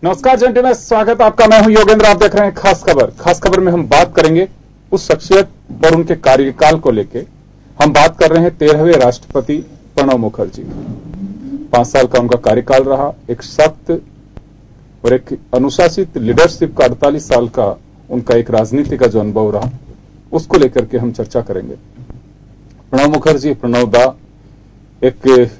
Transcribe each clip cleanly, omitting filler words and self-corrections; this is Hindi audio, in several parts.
नमस्कार जेंटलमैन, स्वागत आपका। मैं हूं योगेंद्र, आप देख रहे हैं खास खबर। खास खबर में हम बात करेंगे उस शख्सियत और उनके कार्यकाल को लेकर। हम बात कर रहे हैं 13वें राष्ट्रपति प्रणब मुखर्जी। 5 साल का उनका कार्यकाल रहा। एक सख्त और एक अनुशासित लीडरशिप का 48 साल का उनका एक राजनीति का जो अनुभव रहा, उसको लेकर के हम चर्चा करेंगे। प्रणब मुखर्जी, प्रणब दा एक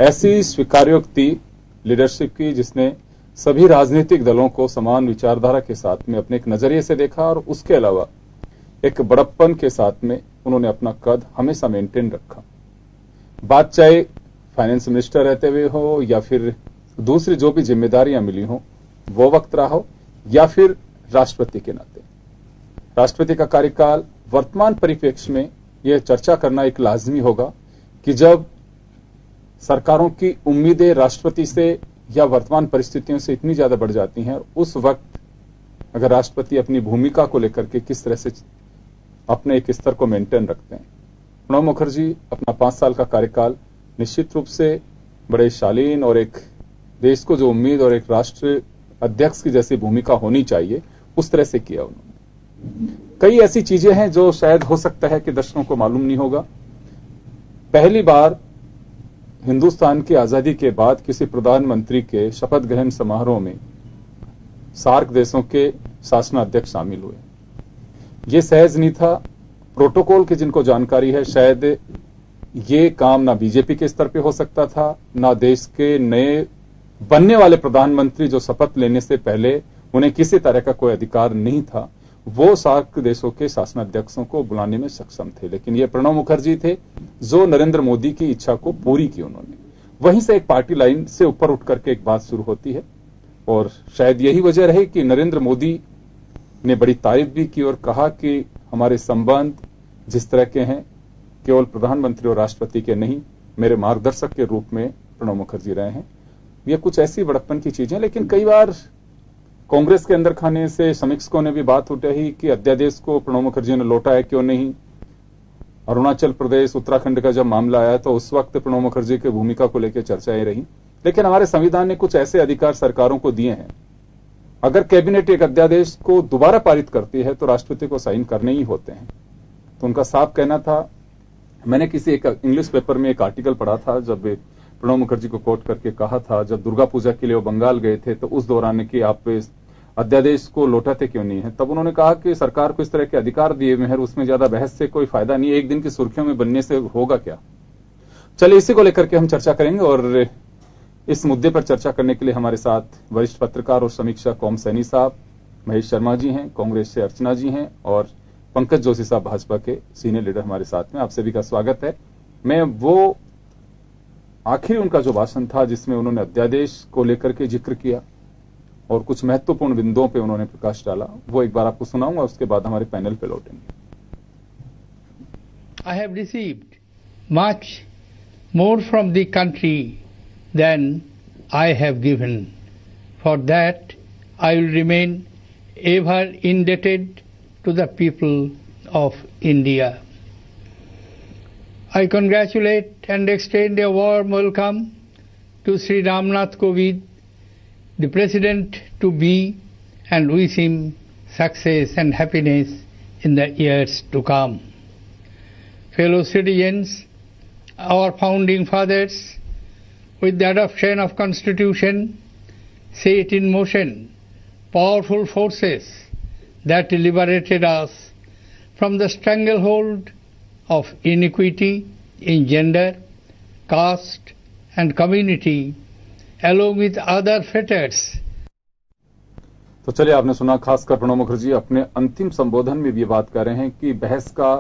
ऐसी स्वीकार्योक्ति लीडरशिप की जिसने सभी राजनीतिक दलों को समान विचारधारा के साथ में अपने एक नजरिए से देखा, और उसके अलावा एक बड़प्पन के साथ में उन्होंने अपना कद हमेशा मेंटेन रखा। बात चाहे फाइनेंस मिनिस्टर रहते हुए हो या फिर दूसरी जो भी जिम्मेदारियां मिली हो वो वक्त रहा हो, या फिर राष्ट्रपति के नाते। राष्ट्रपति का कार्यकाल वर्तमान परिप्रेक्ष्य में यह चर्चा करना एक लाजमी होगा कि जब सरकारों की उम्मीदें राष्ट्रपति से या वर्तमान परिस्थितियों से इतनी ज्यादा बढ़ जाती हैं, उस वक्त अगर राष्ट्रपति अपनी भूमिका को लेकर के किस तरह से अपने एक स्तर को मेंटेन रखते हैं। प्रणब मुखर्जी अपना 5 साल का कार्यकाल निश्चित रूप से बड़े शालीन और एक देश को जो उम्मीद और एक राष्ट्र अध्यक्ष की जैसी भूमिका होनी चाहिए उस तरह से किया उन्होंने। कई ऐसी चीजें हैं जो शायद हो सकता है कि दर्शकों को मालूम नहीं होगा। पहली बार हिंदुस्तान की आजादी के बाद किसी प्रधानमंत्री के शपथ ग्रहण समारोह में सार्क देशों के शासनाध्यक्ष शामिल हुए। ये सहज नहीं था। प्रोटोकॉल की जिनको जानकारी है, शायद ये काम ना बीजेपी के स्तर पे हो सकता था, ना देश के नए बनने वाले प्रधानमंत्री जो शपथ लेने से पहले उन्हें किसी तरह का कोई अधिकार नहीं था, वो सार्क देशों के शासनाध्यक्षों को बुलाने में सक्षम थे। लेकिन ये प्रणब मुखर्जी थे जो नरेंद्र मोदी की इच्छा को पूरी की उन्होंने। वहीं से एक पार्टी लाइन से ऊपर उठ करके एक बात शुरू होती है, और शायद यही वजह रही कि नरेंद्र मोदी ने बड़ी तारीफ भी की और कहा कि हमारे संबंध जिस तरह के हैं केवल प्रधानमंत्री और राष्ट्रपति के नहीं, मेरे मार्गदर्शक के रूप में प्रणब मुखर्जी रहे हैं। ये कुछ ऐसी बड़प्पन की चीजें। लेकिन कई बार कांग्रेस के अंदर खाने से समीक्षकों ने भी बात उठाई कि अध्यादेश को प्रणब मुखर्जी ने लौटा है, क्यों नहीं। अरुणाचल प्रदेश, उत्तराखंड का जब मामला आया तो उस वक्त प्रणब मुखर्जी की भूमिका को लेकर चर्चाएं रही। लेकिन हमारे संविधान ने कुछ ऐसे अधिकार सरकारों को दिए हैं, अगर कैबिनेट एक अध्यादेश को दोबारा पारित करती है तो राष्ट्रपति को साइन करने ही होते हैं। तो उनका साफ कहना था। मैंने किसी एक इंग्लिश पेपर में एक आर्टिकल पढ़ा था जब प्रणब मुखर्जी को कोट करके कहा था, जब दुर्गा पूजा के लिए वो बंगाल गए थे तो उस दौरान कि आप इस अध्यादेश को लौटाते क्यों नहीं है, तब उन्होंने कहा कि सरकार को इस तरह के अधिकार दिए हुए हैं, उसमें ज्यादा बहस से कोई फायदा नहीं है, एक दिन की सुर्खियों में बनने से होगा क्या। चलिए इसी को लेकर के हम चर्चा करेंगे, और इस मुद्दे पर चर्चा करने के लिए हमारे साथ वरिष्ठ पत्रकार और समीक्षक ओम सैनी साहब, महेश शर्मा जी हैं, कांग्रेस से अर्चना जी हैं, और पंकज जोशी साहब भाजपा के सीनियर लीडर हमारे साथ में। आप सभी का स्वागत है। मैं वो आखिरी उनका जो भाषण था जिसमें उन्होंने अध्यादेश को लेकर के जिक्र किया और कुछ महत्वपूर्ण बिंदुओं पे उन्होंने प्रकाश डाला, वो एक बार आपको सुनाऊंगा, उसके बाद हमारे पैनल पे लौटेंगे। I have received much more from the country than I have given. For that, I will remain ever indebted to the people of India. I congratulate and extend a warm welcome to Sri Ramnath Kovind, the President to be, and wish him success and happiness in the years to come. Fellow citizens, our founding fathers, with the adoption of Constitution, set in motion powerful forces that liberated us from the stranglehold of inequity in gender, caste and community, along with other fetters. तो चलिए, आपने सुना खासकर प्रणब मुखर्जी अपने अंतिम संबोधन में भी बात कर रहे हैं कि बहस का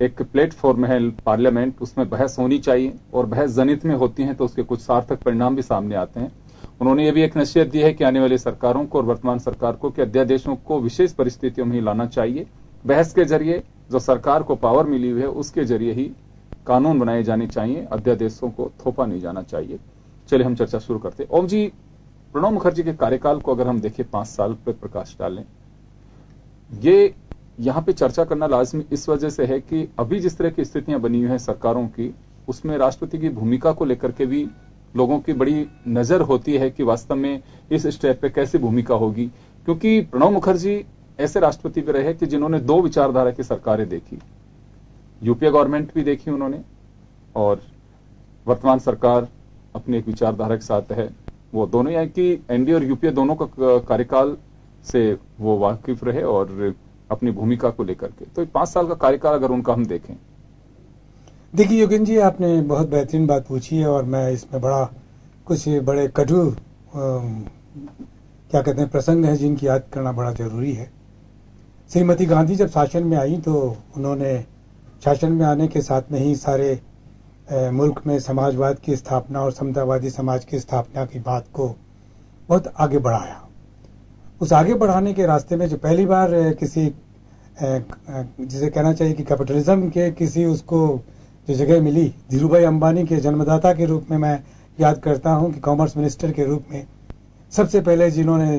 एक प्लेटफॉर्म है पार्लियामेंट, उसमें बहस होनी चाहिए, और बहस जनित में होती है तो उसके कुछ सार्थक परिणाम भी सामने आते हैं। उन्होंने ये भी एक नसीहत दी है कि आने वाली सरकारों को और वर्तमान सरकार को कि अध्यादेशों को विशेष परिस्थितियों में ही लाना चाहिए। बहस के जरिए जो सरकार को पावर मिली हुई है उसके जरिए ही कानून बनाए जाने चाहिए, अध्यादेशों को थोपा नहीं जाना चाहिए। चलिए हम चर्चा शुरू करते हैं। ओम जी, प्रणब मुखर्जी के कार्यकाल को अगर हम देखें, 5 साल पर प्रकाश डालें, ये यहां पे चर्चा करना लाजमी इस वजह से है कि अभी जिस तरह की स्थितियां बनी हुई हैं सरकारों की, उसमें राष्ट्रपति की भूमिका को लेकर के भी लोगों की बड़ी नजर होती है कि वास्तव में इस स्टेप पे कैसी भूमिका होगी, क्योंकि प्रणब मुखर्जी ऐसे राष्ट्रपति भी रहे कि जिन्होंने दो विचारधारा की सरकारें देखी, यूपीए गवर्नमेंट भी देखी उन्होंने, और वर्तमान सरकार अपनी एक विचारधारा के साथ है। वो दोनों यानी कि एनडीए और यूपीए दोनों का कार्यकाल से वो वाकिफ रहे और अपनी भूमिका को लेकर के। तो 5 साल का कार्यकाल अगर उनका हम देखें। देखिए योगेंद्र जी, आपने बहुत बेहतरीन बात पूछी है और मैं इसमें कुछ बड़े कटु क्या कहते हैं प्रसंग है जिनकी याद करना बड़ा जरूरी है। श्रीमती गांधी जब शासन में आई तो उन्होंने शासन में आने के साथ में ही सारे मुल्क में समाजवाद की स्थापना और समतावादी समाज की स्थापना की बात को बहुत आगे बढ़ाया। उस आगे बढ़ाने के रास्ते में जो पहली बार किसी जिसे कहना चाहिए कि कैपिटलिज्म के किसी उसको जो जगह मिली, धीरूभाई अंबानी के जन्मदाता के रूप में मैं याद करता हूं कि कॉमर्स मिनिस्टर के रूप में सबसे पहले जिन्होंने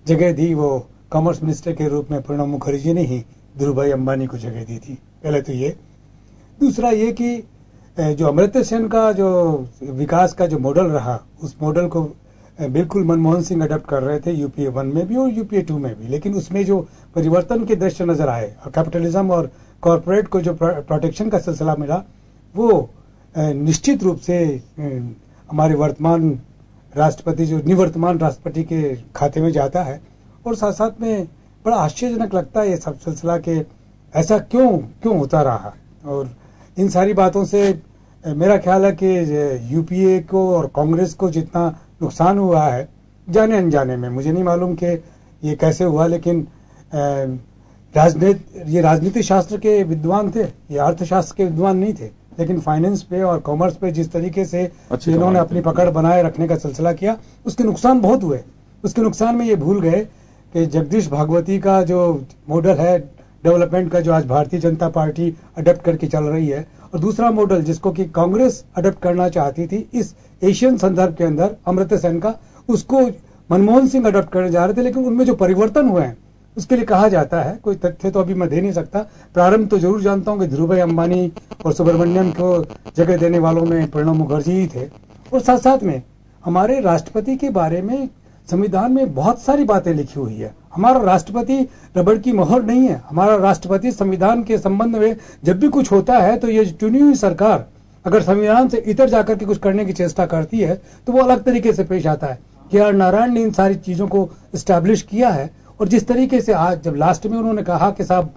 जगह दी वो कॉमर्स मिनिस्टर के रूप में प्रणब मुखर्जी ने ही धीरूभाई अंबानी को जगह दी थी। पहले तो ये। दूसरा ये कि जो अमर्त्य सेन का जो विकास का जो मॉडल रहा, उस मॉडल को बिल्कुल मनमोहन सिंह अडॉप्ट कर रहे थे यूपीए 1 में भी और यूपीए 2 में भी, लेकिन उसमें जो परिवर्तन के दृश्य नजर आए और कैपिटलिज्म और कॉर्पोरेट को जो प्रोटेक्शन का सिलसिला मिला, वो निश्चित रूप से हमारे वर्तमान राष्ट्रपति जो निवर्तमान राष्ट्रपति के खाते में जाता है। और साथ साथ में बड़ा आश्चर्यजनक लगता है ये सब सिलसिला के ऐसा क्यों होता रहा। और इन सारी बातों से मेरा ख्याल है कि यूपीए को और कांग्रेस को जितना नुकसान हुआ है जाने अनजाने में, मुझे नहीं मालूम कि ये कैसे हुआ, लेकिन ये राजनीति शास्त्र के विद्वान थे, ये अर्थशास्त्र के विद्वान नहीं थे, लेकिन फाइनेंस पे और कॉमर्स पे जिस तरीके से इन्होंने अपनी पकड़ बनाए रखने का सिलसिला किया, उसके नुकसान बहुत हुए। उसके नुकसान में ये भूल गए कि जगदीश भागवती का जो मॉडल है डेवलपमेंट का, जो आज भारतीय जनता पार्टी अडॉप्ट करके चल रही है, और दूसरा मॉडल जिसको कि कांग्रेस अडॉप्ट करना चाहती थी इस एशियन संदर्भ के अंदर, अमर्त्य सेन का, उसको मनमोहन सिंह अडॉप्ट करने जा रहे थे। लेकिन उनमें जो परिवर्तन हुए हैं उसके लिए कहा जाता है, कोई तथ्य तो अभी मैं दे नहीं सकता, प्रारंभ तो जरूर जानता हूं कि धीरूभाई अंबानी और सुब्रमण्यम को जगह देने वालों में प्रणब मुखर्जी ही थे। और साथ साथ में हमारे राष्ट्रपति के बारे में संविधान में बहुत सारी बातें लिखी हुई है। हमारा राष्ट्रपति रबड़ की मोहर नहीं है। हमारा राष्ट्रपति संविधान के संबंध में जब भी कुछ होता है तो ये चुनी हुई सरकार अगर संविधान से इतर जाकर के कुछ करने की चेष्टा करती है तो वो अलग तरीके से पेश आता है। के.आर. नारायण ने इन सारी चीजों को एस्टैब्लिश किया है। और जिस तरीके से आज जब लास्ट में उन्होंने कहा कि साहब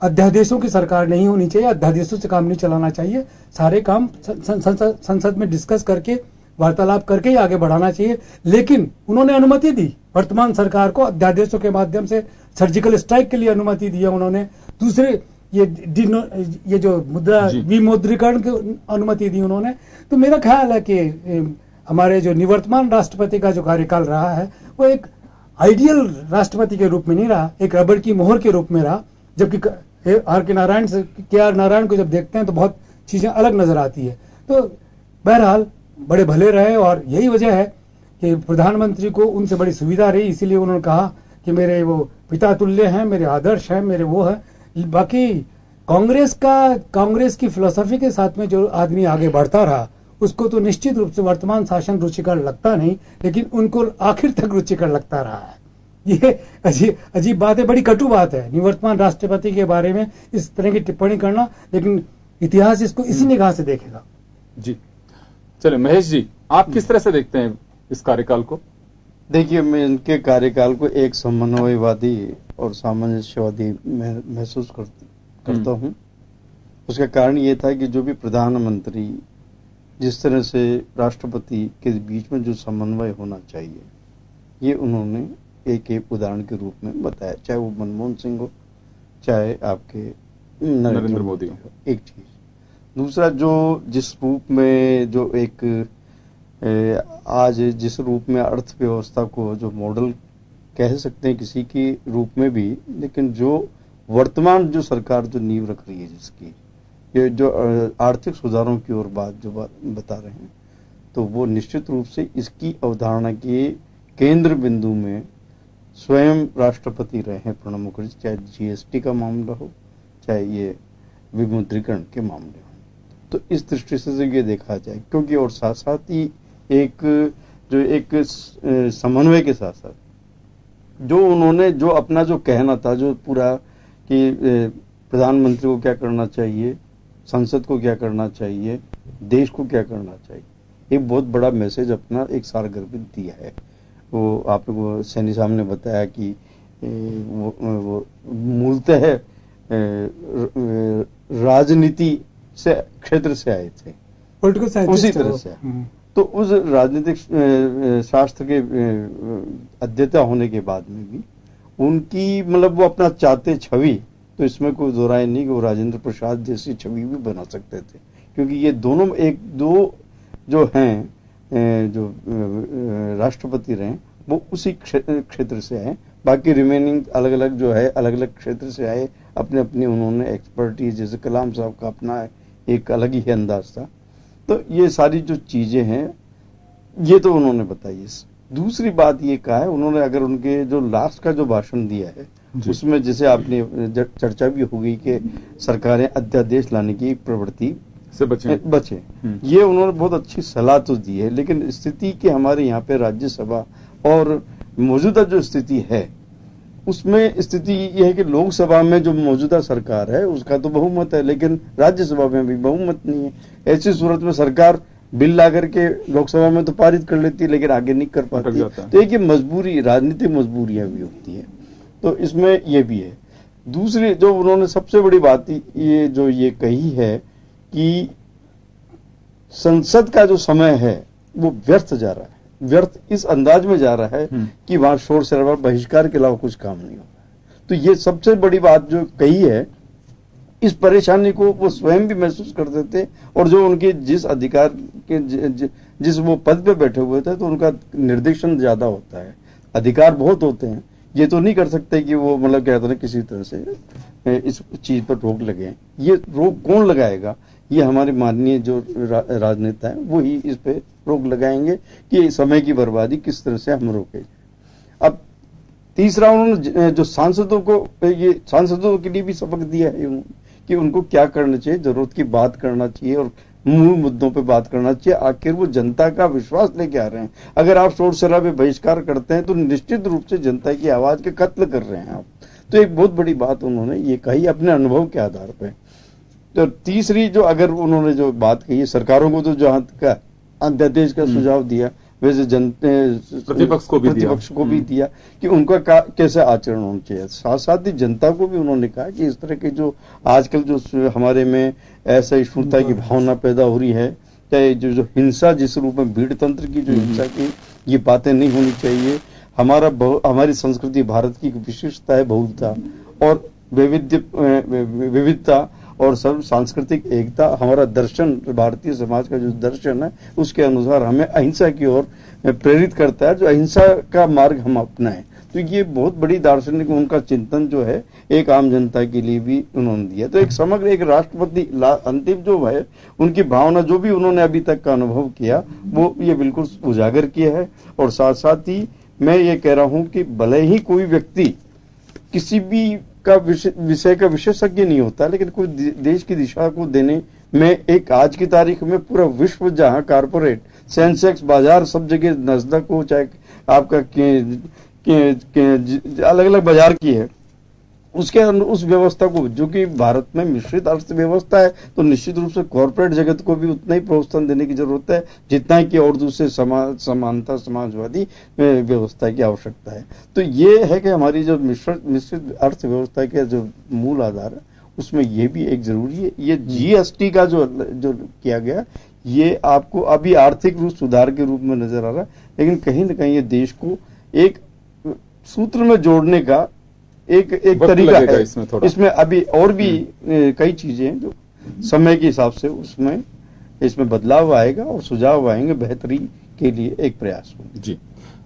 अध्यादेशों की सरकार नहीं होनी चाहिए, अध्यादेशों से काम नहीं चलाना चाहिए, सारे काम संसद में डिस्कस करके वार्तालाप करके ही आगे बढ़ाना चाहिए, लेकिन उन्होंने अनुमति दी वर्तमान सरकार को अध्यादेशों के माध्यम से सर्जिकल स्ट्राइक के लिए अनुमति दी है उन्होंने। दूसरे ये जो मुद्रा विमुद्रीकरण की अनुमति दी उन्होंने। तो मेरा ख्याल है कि हमारे जो निवर्तमान राष्ट्रपति का जो कार्यकाल रहा है वो एक आइडियल राष्ट्रपति के रूप में नहीं रहा, एक रबड़ की मोहर के रूप में रहा। जबकि के.आर. नारायण को जब देखते हैं तो बहुत चीजें अलग नजर आती है। तो बहरहाल बड़े भले रहे और यही वजह है कि प्रधानमंत्री को उनसे बड़ी सुविधा रही, इसीलिए उन्होंने कहा कि मेरे वो पिता तुल्य हैं, मेरे आदर्श हैं, मेरे वो है। बाकी कांग्रेस की फिलोसफी के साथ में जो आदमी आगे बढ़ता रहा उसको तो निश्चित रूप से वर्तमान शासन रुचिकर लगता नहीं, लेकिन उनको आखिर तक रुचिकर लगता रहा है। ये अजीब बात है, बड़ी कटु बात है निवर्तमान राष्ट्रपति के बारे में इस तरह की टिप्पणी करना, लेकिन इतिहास इसको इसी निगाह से देखेगा। जी चलिए महेश जी, आप किस तरह से देखते हैं इस कार्यकाल को? देखिए, मैं इनके कार्यकाल को एक समन्वयवादी और सामंजस्यवादी महसूस करता हूं। उसका कारण ये था कि जो भी प्रधानमंत्री जिस तरह से राष्ट्रपति के बीच में जो समन्वय होना चाहिए, ये उन्होंने एक एक उदाहरण के रूप में बताया, चाहे वो मनमोहन सिंह हो, चाहे आपके नरेंद्र मोदी हो। एक चीज। दूसरा, जो जिस रूप में जो एक आज जिस रूप में अर्थव्यवस्था को जो मॉडल कह सकते हैं किसी के रूप में भी, लेकिन जो वर्तमान जो सरकार जो नींव रख रही है, जिसकी ये जो आर्थिक सुधारों की ओर बता रहे हैं, तो वो निश्चित रूप से इसकी अवधारणा के केंद्र बिंदु में स्वयं राष्ट्रपति रहे हैं प्रणब मुखर्जी, चाहे जीएसटी का मामला हो, चाहे ये विमुद्रीकरण के मामले हो। तो इस दृष्टि से ये देखा जाए, क्योंकि और साथ साथ ही एक समन्वय के साथ साथ जो उन्होंने जो अपना जो कहना था, जो पूरा कि प्रधानमंत्री को क्या करना चाहिए, संसद को क्या करना चाहिए, देश को क्या करना चाहिए, एक बहुत बड़ा मैसेज अपना एक सारगर्भित दिया है। वो आपको सैनी साहब ने बताया कि वो मूलतः राजनीति से क्षेत्र से आए थे, पॉलिटिकल साइंस उसी तरह से। तो उस राजनीतिक शास्त्र के अध्येता होने के बाद में भी उनकी मतलब वो अपना चाहते छवि, तो इसमें कोई दो राय नहीं कि वो राजेंद्र प्रसाद जैसी छवि भी बना सकते थे, क्योंकि ये दोनों एक दो जो हैं जो राष्ट्रपति रहे वो उसी क्षेत्र से आए। बाकी रिमेनिंग अलग अलग जो है अलग अलग क्षेत्र से आए, अपने अपने उन्होंने एक्सपर्टीज, जैसे कलाम साहब का अपना एक अलग ही अंदाज था। तो ये सारी जो चीजें हैं ये तो उन्होंने बताई। दूसरी बात ये कहा है उन्होंने, अगर उनके जो लास्ट का जो भाषण दिया है उसमें जैसे आपने चर्चा भी हो गई कि सरकारें अध्यादेश लाने की प्रवृत्ति से बचे। ये उन्होंने बहुत अच्छी सलाह तो दी है, लेकिन स्थिति कि हमारे यहाँ पे राज्यसभा और मौजूदा जो स्थिति है उसमें स्थिति यह है कि लोकसभा में जो मौजूदा सरकार है उसका तो बहुमत है, लेकिन राज्यसभा में भी बहुमत नहीं है। ऐसी सूरत में सरकार बिल ला करके लोकसभा में तो पारित कर लेती है, लेकिन आगे नहीं कर पाती। तो एक ये मजबूरी, राजनीतिक मजबूरियां भी होती है, तो इसमें ये भी है। दूसरी जो उन्होंने सबसे बड़ी बात ये जो ये कही है कि संसद का जो समय है वो व्यर्थ जा रहा है, व्यर्थ इस अंदाज में जा रहा है कि वहां शोर शराबा, बहिष्कार के अलावा कुछ काम नहीं हो रहा है। तो ये सबसे बड़ी बात जो कही है, इस परेशानी को वो स्वयं भी महसूस करते थे, और जो उनके जिस अधिकार के जिस वो पद पे बैठे हुए थे तो उनका निर्देशन ज्यादा होता है, अधिकार बहुत होते हैं। ये तो नहीं कर सकते कि वो मतलब क्या कहते हैं किसी तरह से इस चीज पर रोक लगे। ये रोक कौन लगाएगा? ये हमारे माननीय जो राजनेता हैं वो ही इस पे रोक लगाएंगे कि समय की बर्बादी किस तरह से हम रोके। अब तीसरा उन्होंने जो सांसदों को, ये सांसदों के लिए भी सबक दिया है कि उनको क्या करना चाहिए, जरूरत की बात करना चाहिए और मूल मुद्दों पे बात करना चाहिए। आखिर वो जनता का विश्वास लेके आ रहे हैं। अगर आप शोर शराबे बहिष्कार करते हैं तो निश्चित रूप से जनता की आवाज के कत्ल कर रहे हैं आप। तो एक बहुत बड़ी बात उन्होंने ये कही अपने अनुभव के आधार पर। तो तीसरी जो अगर उन्होंने जो बात कही, सरकारों को तो जहां का अध्यादेश का सुझाव दिया, वैसे प्रतिपक्ष को भी दिया कि उनका कैसे आचरण होना चाहिए। साथ साथ ही जनता को भी उन्होंने कहा कि इस तरह के जो आजकल जो हमारे में असहिष्णुता की भावना पैदा हो रही है, चाहे जो हिंसा जिस रूप में भीड़ तंत्र की जो हिंसा की, ये बातें नहीं होनी चाहिए। हमारी संस्कृति, भारत की विशिष्टता है बहुलता और विविधता और सर्व सांस्कृतिक एकता। हमारा दर्शन, भारतीय समाज का जो दर्शन है उसके अनुसार हमें अहिंसा की ओर प्रेरित करता है, जो अहिंसा का मार्ग हम अपनाएं। तो ये बहुत बड़ी दार्शनिक उनका चिंतन जो है एक आम जनता के लिए भी उन्होंने दिया। तो एक समग्र एक राष्ट्रपति अंतिम जो है उनकी भावना, जो भी उन्होंने अभी तक का अनुभव किया वो ये बिल्कुल उजागर किया है। और साथ साथ ही मैं ये कह रहा हूं कि भले ही कोई व्यक्ति किसी भी का विषय का विशेषज्ञ नहीं होता, लेकिन कोई देश की दिशा को देने में एक आज की तारीख में पूरा विश्व जहां कारपोरेट सेंसेक्स बाजार सब जगह नस्दक हो, चाहे आपका अलग अलग बाजार की है, उसके उस व्यवस्था को, जो कि भारत में मिश्रित अर्थव्यवस्था है, तो निश्चित रूप से कॉर्पोरेट जगत को भी उतना ही प्रोत्साहन देने की जरूरत है जितना कि और दूसरे समानता समाजवादी व्यवस्था की आवश्यकता है। तो ये है कि हमारी जो मिश्रित अर्थव्यवस्था के जो मूल आधार है उसमें ये भी एक जरूरी है। ये जीएसटी का जो किया गया, ये आपको अभी आर्थिक रूप सुधार के रूप में नजर आ रहा है, लेकिन कहीं ना कहीं ये देश को एक सूत्र में जोड़ने का एक तरीका है। इसमें अभी और भी कई चीजें हैं जो समय के हिसाब से इसमें बदलाव आएगा और सुझाव आएंगे, बेहतरी के लिए एक प्रयास होगा। जी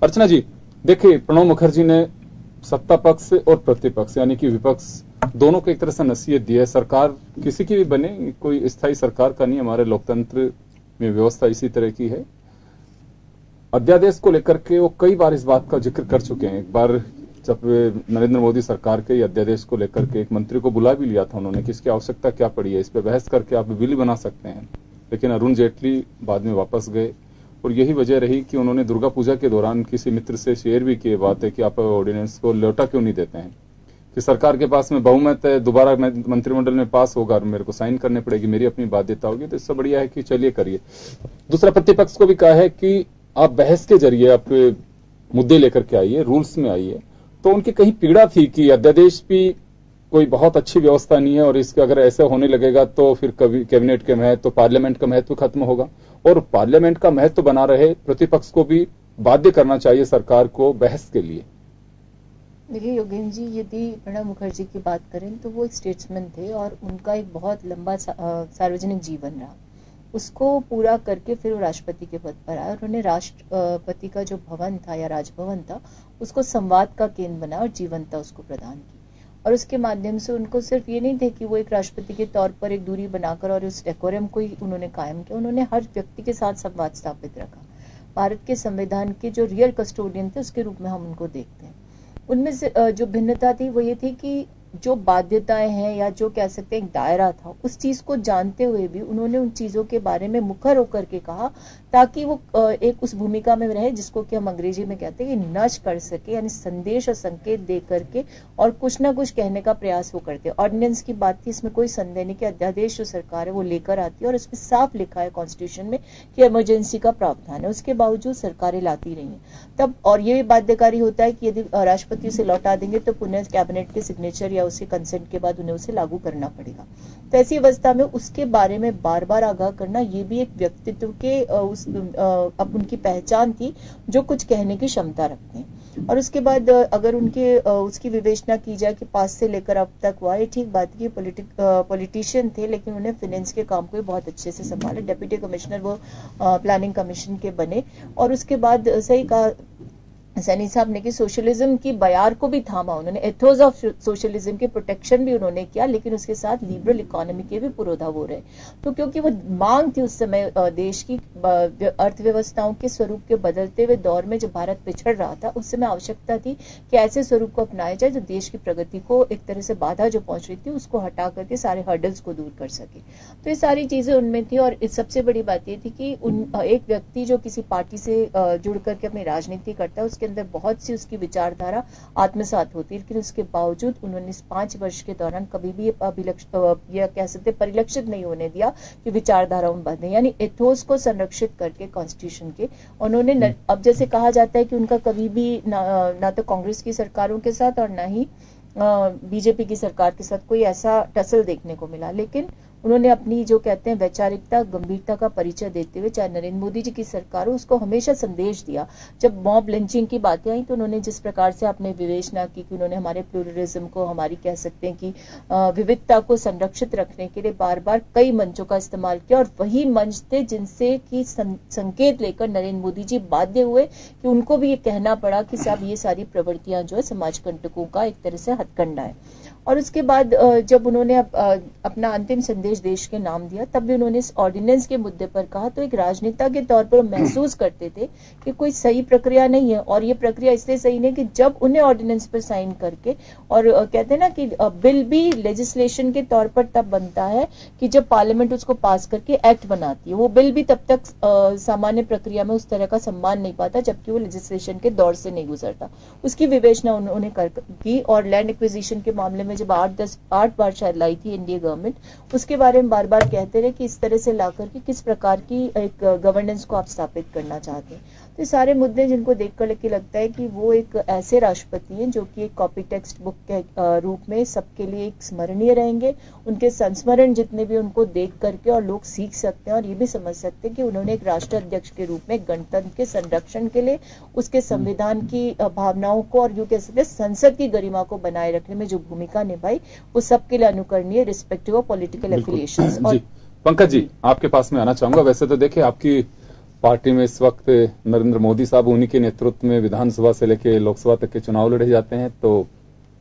अर्चना जी, देखिए प्रणब मुखर्जी ने सत्ता पक्ष और प्रतिपक्ष यानी कि विपक्ष दोनों को एक तरह से नसीहत दी है। सरकार किसी की भी बने, कोई स्थायी सरकार का नहीं, हमारे लोकतंत्र में व्यवस्था इसी तरह की है। अध्यादेश को लेकर के वो कई बार इस बात का जिक्र कर चुके हैं। एक बार जब नरेंद्र मोदी सरकार के अध्यादेश को लेकर के एक मंत्री को बुला भी लिया था उन्होंने कि इसकी आवश्यकता क्या पड़ी है, इस पर बहस करके आप बिल बना सकते हैं, लेकिन अरुण जेटली बाद में वापस गए और यही वजह रही कि उन्होंने दुर्गा पूजा के दौरान किसी मित्र से शेयर भी किए बात है कि आप ऑर्डिनेंस को लौटा क्यों नहीं देते हैं, कि सरकार के पास में बहुमत है, दोबारा मंत्रिमंडल में पास होगा और मेरे को साइन करने पड़ेगी, मेरी अपनी बाध्यता होगी, तो इससे बढ़िया है कि चलिए करिए। दूसरा प्रतिपक्ष को भी कहा है कि आप बहस के जरिए आप मुद्दे लेकर के आइए, रूल्स में आइए। तो उनकी कहीं पीड़ा थी कि अध्यादेश भी कोई बहुत अच्छी व्यवस्था नहीं है और इसका अगर ऐसा होने लगेगा तो फिर कभी कैबिनेट के महत्व, पार्लियामेंट का महत्व खत्म होगा और पार्लियामेंट का महत्व बना रहे, प्रतिपक्ष को भी बाध्य करना चाहिए सरकार को बहस के लिए। देखिए योगेंद्र जी, यदि प्रणब मुखर्जी की बात करें तो वो एक स्टेट्समैन थे और उनका एक बहुत लंबा सार्वजनिक जीवन रहा। उसको पूरा करके फिर वो राष्ट्रपति के पद पर आए। उन्होंने राष्ट्रपति का जो भवन था या राजभवन था उसको संवाद का केंद्र बनाया और जीवंतता उसको प्रदान की। और उसके माध्यम से उनको सिर्फ ये नहीं थे कि वो एक राष्ट्रपति के तौर पर एक दूरी बनाकर और उस डेकोरम को ही उन्होंने कायम किया, उन्होंने हर व्यक्ति के साथ संवाद स्थापित रखा। भारत के संविधान के जो रियल कस्टोडियन थे उसके रूप में हम उनको देखते हैं। उनमें से जो भिन्नता थी वो ये थी कि जो बाध्यताएं हैं या जो कह सकते हैं एक दायरा था, उस चीज को जानते हुए भी उन्होंने उन चीजों के बारे में मुखर होकर के कहा ताकि वो एक उस भूमिका में रहे जिसको कि हम अंग्रेजी में कहते हैं कि नच कर सके, यानी संदेश और संकेत दे करके और कुछ ना कुछ कहने का प्रयास वो करते। ऑर्डिनेंस की बात थी, इसमें कोई संदेह नहीं कि अध्यादेश जो सरकार है वो लेकर आती है और इसमें साफ लिखा है कॉन्स्टिट्यूशन में कि इमरजेंसी का प्रावधान है, उसके बावजूद सरकारें लाती रही हैं तब। और ये भी बाध्यकारी होता है कि यदि राष्ट्रपति उसे लौटा देंगे तो पुनः कैबिनेट के सिग्नेचर या उसके कंसेंट के बाद उन्हें उसे लागू करना पड़ेगा। तो ऐसी अवस्था में उसके बारे में बार बार आगाह करना ये भी एक व्यक्तित्व के अब उनकी पहचान थी जो कुछ कहने की क्षमता रखते हैं। और उसके बाद अगर उनके उसकी विवेचना की जाए कि पास से लेकर अब तक हुआ, ये ठीक बात की पॉलिटिशियन थे लेकिन उन्हें फाइनेंस के काम को भी बहुत अच्छे से संभाला। डेप्यूटी कमिश्नर वो प्लानिंग कमीशन के बने और उसके बाद सही कहा सैनी साहब ने कि सोशलिज्म की बयार को भी थामा उन्होंने, एथोस ऑफ सोशलिज्म के प्रोटेक्शन भी उन्होंने किया, लेकिन उसके साथ लिबरल इकोनॉमी के भी पुरोधा वो रहे। तो क्योंकि वो मांग थी उस समय देश की अर्थव्यवस्थाओं के स्वरूप के बदलते हुए दौर में जब भारत पिछड़ रहा था, उस समय आवश्यकता थी कि ऐसे स्वरूप को अपनाया जाए जो देश की प्रगति को एक तरह से बाधा जो पहुंच रही थी उसको हटा करके सारे हर्डल्स को दूर कर सके। तो ये सारी चीजें उनमें थी। और सबसे बड़ी बात ये थी कि एक व्यक्ति जो किसी पार्टी से जुड़ करके अपनी राजनीति करता है उसके अंदर बहुत सी उसकी विचारधारा आत्मसात होती है, लेकिन उसके बावजूद उन्होंने इस 5 वर्ष के दौरान कभी भी या कह सकते परिलक्षित नहीं होने दिया कि विचारधारा उन बंद है, यानी एथोस को संरक्षित करके कॉन्स्टिट्यूशन के उन्होंने। अब जैसे कहा जाता है कि उनका कभी भी ना तो कांग्रेस की सरकारों के साथ और ना ही बीजेपी की सरकार के साथ कोई ऐसा टसल देखने को मिला, लेकिन उन्होंने अपनी जो कहते हैं वैचारिकता, गंभीरता का परिचय देते हुए चाहे नरेंद्र मोदी जी की सरकार हो उसको हमेशा संदेश दिया। जब मॉब लिंचिंग की बातें आई तो उन्होंने जिस प्रकार से आपने विवेचना की कि उन्होंने हमारे प्लूरलिज्म को, हमारी कह सकते हैं कि विविधता को संरक्षित रखने के लिए बार बार कई मंचों का इस्तेमाल किया और वही मंच थे जिनसे कि संकेत लेकर नरेंद्र मोदी जी बाध्य हुए कि उनको भी ये कहना पड़ा कि साहब ये सारी प्रवृत्तियां जो है समाज कंटकों का एक तरह से हथकंडा है। और उसके बाद जब उन्होंने अपना अंतिम संदेश देश के नाम दिया तब भी उन्होंने इस ऑर्डिनेंस के मुद्दे पर कहा। तो एक राजनेता के तौर पर महसूस करते थे कि कोई सही प्रक्रिया नहीं है और ये प्रक्रिया इसलिए सही नहीं कि जब उन्हें ऑर्डिनेंस पर साइन करके और कहते हैं ना कि बिल भी लेजिस्लेशन के तौर पर तब बनता है कि जब पार्लियामेंट उसको पास करके एक्ट बनाती है। वो बिल भी तब तक सामान्य प्रक्रिया में उस तरह का सम्मान नहीं पाता जबकि वो लेजिस्लेशन के दौर से नहीं गुजरता। उसकी विवेचना उन्होंने की और लैंड एक्विजिशन के मामले में जब 8 बार शायद लाई थी एनडीए गवर्नमेंट, उसके बारे में बार बार कहते रहे कि इस तरह से लाकर के किस प्रकार की एक गवर्नेंस को आप स्थापित करना चाहते हैं। तो ये सारे मुद्दे जिनको देखकर के लगता है कि वो एक ऐसे राष्ट्रपति हैं जो कि एक कॉपी टेक्स्ट बुक के रूप में सबके लिए एक स्मरणीय रहेंगे। उनके संस्मरण जितने भी उनको देख करके और लोग सीख सकते हैं और ये भी समझ सकते हैं कि उन्होंने एक राष्ट्र अध्यक्ष के रूप में गणतंत्र के संरक्षण के लिए उसके संविधान की भावनाओं को और यूं कह सकते संसद की गरिमा को बनाए रखने में जो भूमिका निभाई वो सबके लिए अनुकरणीय रिस्पेक्टिव ऑफ पॉलिटिकल एफिलिएशंस। जी पंकज जी, आपके पास में आना चाहूंगा। वैसे तो देखिए आपकी पार्टी में इस वक्त नरेंद्र मोदी साहब उन्हीं के नेतृत्व में विधानसभा से लेकर लोकसभा तक के चुनाव लड़े जाते हैं, तो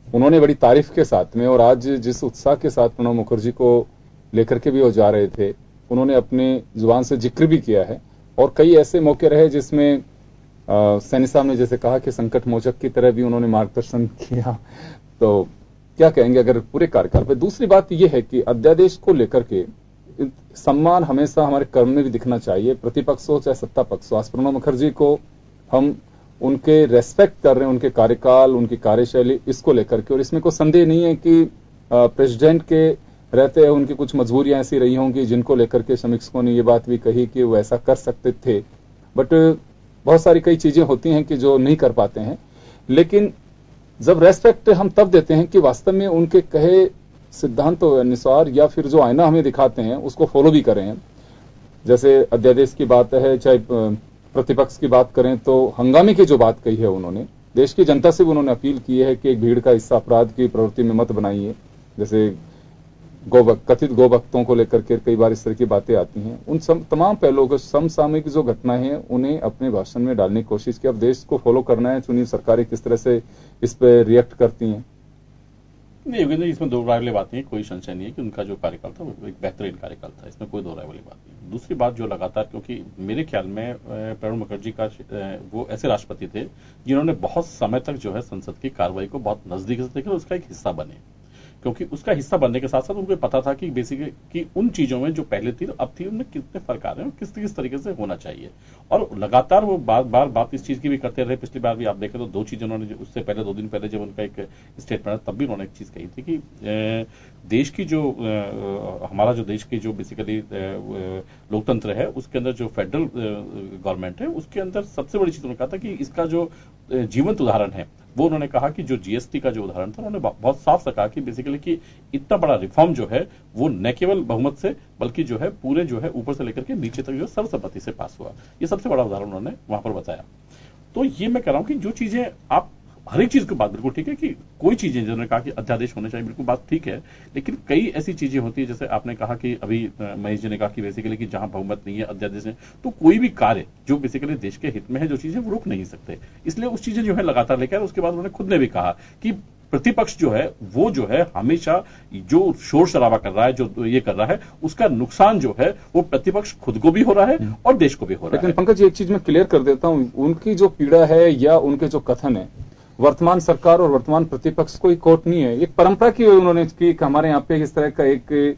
उन्होंने बड़ी तारीफ के साथ में और आज जिस उत्साह के साथ प्रणब मुखर्जी को लेकर के भी वो जा रहे थे, उन्होंने अपने जुबान से जिक्र भी किया है और कई ऐसे मौके रहे जिसमें सैनी साहब ने जैसे कहा कि संकट मोचक की तरह भी उन्होंने मार्गदर्शन किया, तो क्या कहेंगे अगर पूरे कार्यकाल पे? दूसरी बात यह है कि अध्यादेश को लेकर के सम्मान हमेशा हमारे कर्म में भी दिखना चाहिए, प्रतिपक्ष हो चाहे सत्ता पक्ष हो। आज प्रणब मुखर्जी को हम उनके रेस्पेक्ट कर रहे हैं, उनके कार्यकाल, उनकी कार्यशैली, इसको लेकर के, और इसमें कोई संदेह नहीं है कि प्रेसिडेंट के रहते हैं उनकी कुछ मजबूरियां ऐसी रही होंगी जिनको लेकर के समीक्षकों ने ये बात भी कही कि वो ऐसा कर सकते थे, बट बहुत सारी कई चीजें होती हैं कि जो नहीं कर पाते हैं। लेकिन जब रेस्पेक्ट हम तब देते हैं कि वास्तव में उनके कहे सिद्धांतों अनुसार या फिर जो आईना हमें दिखाते हैं उसको फॉलो भी करें। जैसे अध्यादेश की बात है, चाहे प्रतिपक्ष की बात करें, तो हंगामे की जो बात कही है उन्होंने, देश की जनता से भी उन्होंने अपील की है कि एक भीड़ का हिस्सा अपराध की प्रवृत्ति में मत बनाइए। जैसे कथित गोभक्तों को लेकर के कई बार इस तरह की बातें आती हैं। उन तमाम पहलुओं को, समसामयिक जो घटनाएं हैं उन्हें अपने भाषण में डालने की कोशिश की। अब देश को फॉलो करना है, चुनी सरकारें किस तरह से इस पर रिएक्ट करती हैं। नहीं योगेंद्र, इसमें दो राय वाली बात नहीं है, कोई संशय नहीं है कि उनका जो कार्यकाल था वो एक बेहतरीन कार्यकाल था, इसमें कोई दो राय वाली बात नहीं। दूसरी बात जो लगातार, क्योंकि मेरे ख्याल में प्रणब मुखर्जी का वो ऐसे राष्ट्रपति थे जिन्होंने बहुत समय तक जो है संसद की कार्रवाई को बहुत नजदीक से देखा, उसका एक हिस्सा बने, क्योंकि उसका हिस्सा बनने के साथ साथ उनको पता था कि बेसिकली कि उन चीजों में जो पहले थी अब थी उनमें कितने फर्क आ रहे हैं, किस तरीके से होना चाहिए। और लगातार वो बार बात इस चीज की भी करते रहे। पिछली बार भी आप देखें तो दो चीजें उन्होंने, उससे पहले 2 दिन पहले जब उनका एक स्टेटमेंट तब भी उन्होंने एक चीज कही थी कि देश की जो हमारा जो देश की जो बेसिकली लोकतंत्र है उसके अंदर जो फेडरल गवर्नमेंट है उसके अंदर सबसे बड़ी चीज उन्होंने कहा था कि इसका जो जीवंत उदाहरण है वो उन्होंने कहा कि जो जीएसटी का जो उदाहरण था, उन्होंने बहुत साफ से कहा कि बेसिकली कि इतना बड़ा रिफॉर्म जो है वो न केवल बहुमत से बल्कि जो है पूरे जो है ऊपर से लेकर के नीचे तक जो सर्वसम्मति से पास हुआ। ये सबसे बड़ा उदाहरण उन्होंने वहां पर बताया। तो ये मैं कह रहा हूं कि जो चीजें आप हर एक चीज की बात बिल्कुल ठीक है कि कोई चीजें जिन्होंने कहा कि अध्यादेश होने चाहिए, बिल्कुल बात ठीक है, लेकिन कई ऐसी चीजें होती है जैसे आपने कहा कि अभी महेश जी ने कहा कि बेसिकली कि जहां बहुमत नहीं है अध्यादेश में, तो कोई भी कार्य जो बेसिकली देश के हित में है जो चीजें वो रोक नहीं सकते, इसलिए उस चीजें जो है लगातार लेकर। उसके बाद उन्होंने खुद ने भी कहा कि प्रतिपक्ष जो है वो जो है हमेशा जो शोर शराबा कर रहा है, जो ये कर रहा है, उसका नुकसान जो है वो प्रतिपक्ष खुद को भी हो रहा है और देश को भी हो रहा है। लेकिन पंकज जी एक चीज मैं क्लियर कर देता हूं, उनकी जो पीड़ा है या उनके जो कथन है वर्तमान सरकार और वर्तमान प्रतिपक्ष कोई कोर्ट नहीं है, एक परंपरा की उन्होंने की कि हमारे यहाँ पे इस तरह का एक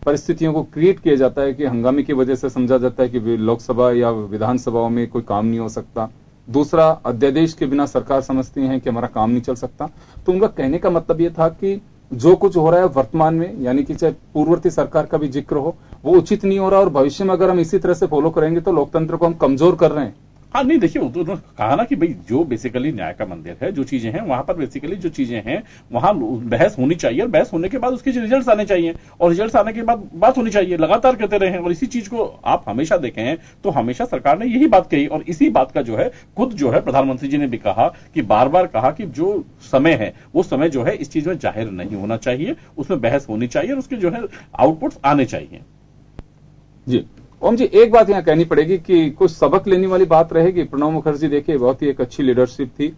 परिस्थितियों को क्रिएट किया जाता है कि हंगामे की वजह से समझा जाता है कि लोकसभा या विधानसभाओं में कोई काम नहीं हो सकता। दूसरा, अध्यादेश के बिना सरकार समझती है कि हमारा काम नहीं चल सकता। तो उनका कहने का मतलब यह था कि जो कुछ हो रहा है वर्तमान में, यानी कि चाहे पूर्ववर्ती सरकार का भी जिक्र हो, वो उचित नहीं हो रहा, और भविष्य में अगर हम इसी तरह से फॉलो करेंगे तो लोकतंत्र को हम कमजोर कर रहे हैं। हाँ नहीं देखिए, वो तो कहा ना कि भाई जो बेसिकली न्याय का मंदिर है, जो चीजें हैं वहां पर बेसिकली जो चीजें हैं वहां बहस होनी चाहिए, और बहस होने के बाद उसके रिजल्ट्स आने चाहिए, और रिजल्ट्स आने के बाद बात होनी चाहिए, लगातार कहते रहे हैं। और इसी चीज को आप हमेशा देखे हैं तो हमेशा सरकार ने यही बात कही, और इसी बात का जो है खुद जो है प्रधानमंत्री जी ने भी कहा कि बार बार कहा कि जो समय है वो समय जो है इस चीज में जाहिर नहीं होना चाहिए, उसमें बहस होनी चाहिए और उसके जो है आउटपुट्स आने चाहिए। जी ओम जी, एक बात यहां कहनी पड़ेगी कि कुछ सबक लेने वाली बात रहेगी। प्रणब मुखर्जी देखिए बहुत ही एक अच्छी लीडरशिप थी,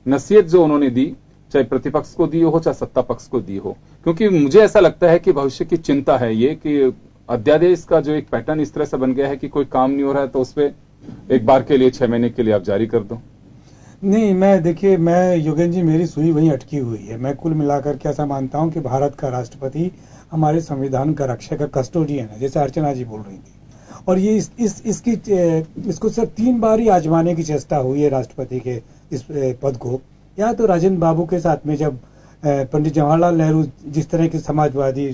नसीहत जो उन्होंने दी, चाहे प्रतिपक्ष को दी हो चाहे सत्ता पक्ष को दी हो, क्योंकि मुझे ऐसा लगता है कि भविष्य की चिंता है ये कि अध्यादेश का जो एक पैटर्न इस तरह से बन गया है कि कोई काम नहीं हो रहा है तो उस पर एक बार के लिए 6 महीने के लिए आप जारी कर दो। नहीं, देखिए मैं योगेंद्र जी, मेरी सुई वहीं अटकी हुई है। मैं कुल मिलाकर के ऐसा मानता हूं कि भारत का राष्ट्रपति हमारे संविधान का रक्षक, का कस्टोडियन है, जैसे अर्चना जी बोल रही थी। और ये इसको सिर्फ 3 बार ही आजमाने की चेष्टा हुई है राष्ट्रपति के इस पद को। या तो राजेंद्र बाबू के साथ में जब पंडित जवाहरलाल नेहरू जिस तरह के समाजवादी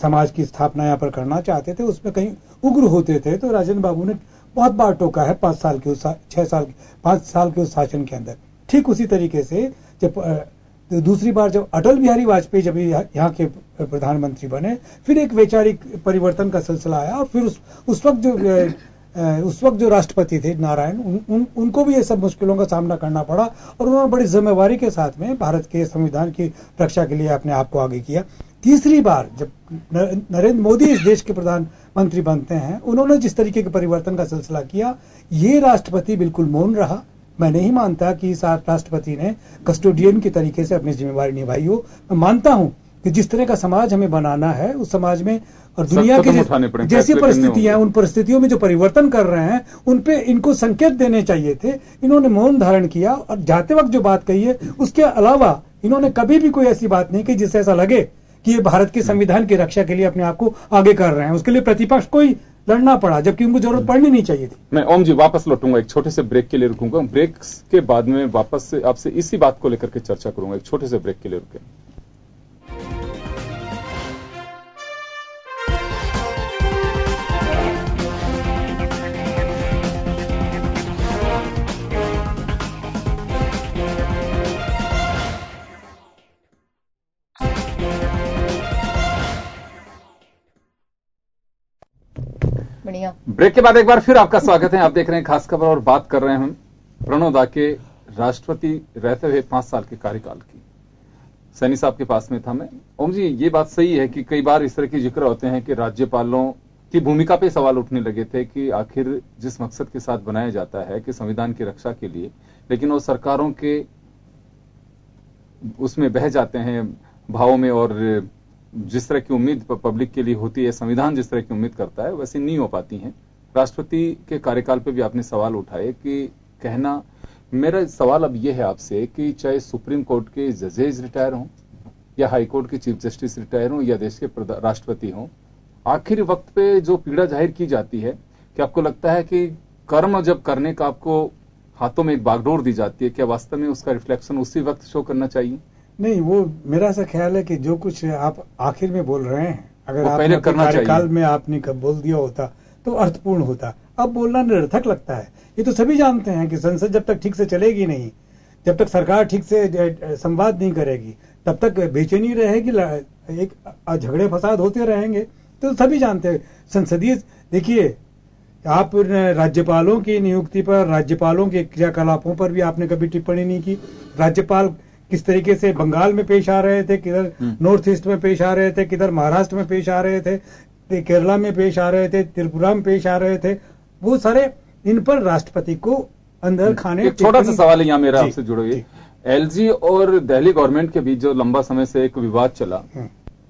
समाज की स्थापना यहाँ पर करना चाहते थे उसमें कहीं उग्र होते थे, तो राजेंद्र बाबू ने बहुत बार टोका है 5 साल के 5 साल के उस शासन के अंदर। ठीक उसी तरीके से जब दूसरी बार जब अटल बिहारी वाजपेयी जब यहाँ के प्रधानमंत्री बने, फिर एक वैचारिक परिवर्तन का सिलसिला आया, और फिर उस वक्त जो राष्ट्रपति थे नारायण, उनको भी ये सब मुश्किलों का सामना करना पड़ा, और उन्होंने बड़ी जिम्मेवारी के साथ में भारत के संविधान की रक्षा के लिए अपने आप को आगे किया। तीसरी बार जब नरेंद्र मोदी इस देश के प्रधानमंत्री बनते हैं, उन्होंने जिस तरीके के परिवर्तन का सिलसिला किया, ये राष्ट्रपति बिल्कुल मौन रहा। मैं नहीं मानता कि इस राष्ट्रपति ने कस्टोडियन के तरीके से अपनी जिम्मेवारी निभाई हो। मैं मानता हूं कि जिस तरह का समाज हमें बनाना है उस समाज में और दुनिया की जैसी परिस्थितियां उन परिस्थितियों में जो परिवर्तन कर रहे हैं उन पे इनको संकेत देने चाहिए थे। इन्होंने मौन धारण किया और जाते वक्त जो बात कही है उसके अलावा इन्होंने कभी भी कोई ऐसी बात नहीं की जिससे ऐसा लगे कि ये भारत के संविधान की रक्षा के लिए अपने आप को आगे कर रहे हैं। उसके लिए प्रतिपक्ष को ही लड़ना पड़ा जबकि उनको जरूरत पड़नी नहीं चाहिए थी। मैं ओम जी वापस लौटूंगा, एक छोटे से ब्रेक के लिए रुकूंगा। ब्रेक के बाद में वापस से आपसे इसी बात को लेकर के चर्चा करूंगा। एक छोटे से ब्रेक के लिए रुके। बढ़िया। ब्रेक के बाद एक बार फिर आपका स्वागत है। आप देख रहे हैं खास खबर और बात कर रहे हैं हम प्रणव दा के राष्ट्रपति रहते हुए 5 साल के कार्यकाल की। सैनी साहब के पास में था मैं। ओम जी, ये बात सही है कि कई बार इस तरह के जिक्र होते हैं कि राज्यपालों की भूमिका पे सवाल उठने लगे थे कि आखिर जिस मकसद के साथ बनाया जाता है कि संविधान की रक्षा के लिए, लेकिन वो सरकारों के उसमें बह जाते हैं भावों में और जिस तरह की उम्मीद पब्लिक के लिए होती है, संविधान जिस तरह की उम्मीद करता है वैसे नहीं हो पाती हैं। राष्ट्रपति के कार्यकाल पे भी आपने सवाल उठाए कि कहना, मेरा सवाल अब यह है आपसे कि चाहे सुप्रीम कोर्ट के जजेज रिटायर हों या हाई कोर्ट के चीफ जस्टिस रिटायर हों या देश के राष्ट्रपति हों, आखिरी वक्त पे जो पीड़ा जाहिर की जाती है, कि आपको लगता है कि कर्म जब करने का आपको हाथों में एक बागडोर दी जाती है, क्या वास्तव में उसका रिफ्लेक्शन उसी वक्त शो करना चाहिए? नहीं, वो मेरा ऐसा ख्याल है कि जो कुछ आप आखिर में बोल रहे हैं, अगर आप पहले कार्यकाल में आपने कब बोल दिया होता तो अर्थपूर्ण होता। अब बोलना निरर्थक लगता है। ये तो सभी जानते हैं कि संसद जब तक ठीक से चलेगी नहीं, जब तक सरकार ठीक से संवाद नहीं करेगी, तब तक बेचैनी रहेगी, एक झगड़े फसाद होते रहेंगे। तो सभी जानते हैं संसदीय, देखिए आप राज्यपालों की नियुक्ति पर, राज्यपालों के क्रियाकलापों पर भी आपने कभी टिप्पणी नहीं की। राज्यपाल किस तरीके से बंगाल में पेश आ रहे थे, किधर नॉर्थ ईस्ट में पेश आ रहे थे, किधर महाराष्ट्र में पेश आ रहे थे, केरला में पेश आ रहे थे, त्रिपुरा में पेश आ रहे थे, वो सारे इन पर राष्ट्रपति को अंदर खाने। एक छोटा सा सवाल है यहाँ मेरा आपसे जुड़े हुए, एलजी और दिल्ली गवर्नमेंट के बीच जो लंबा समय से एक विवाद चला,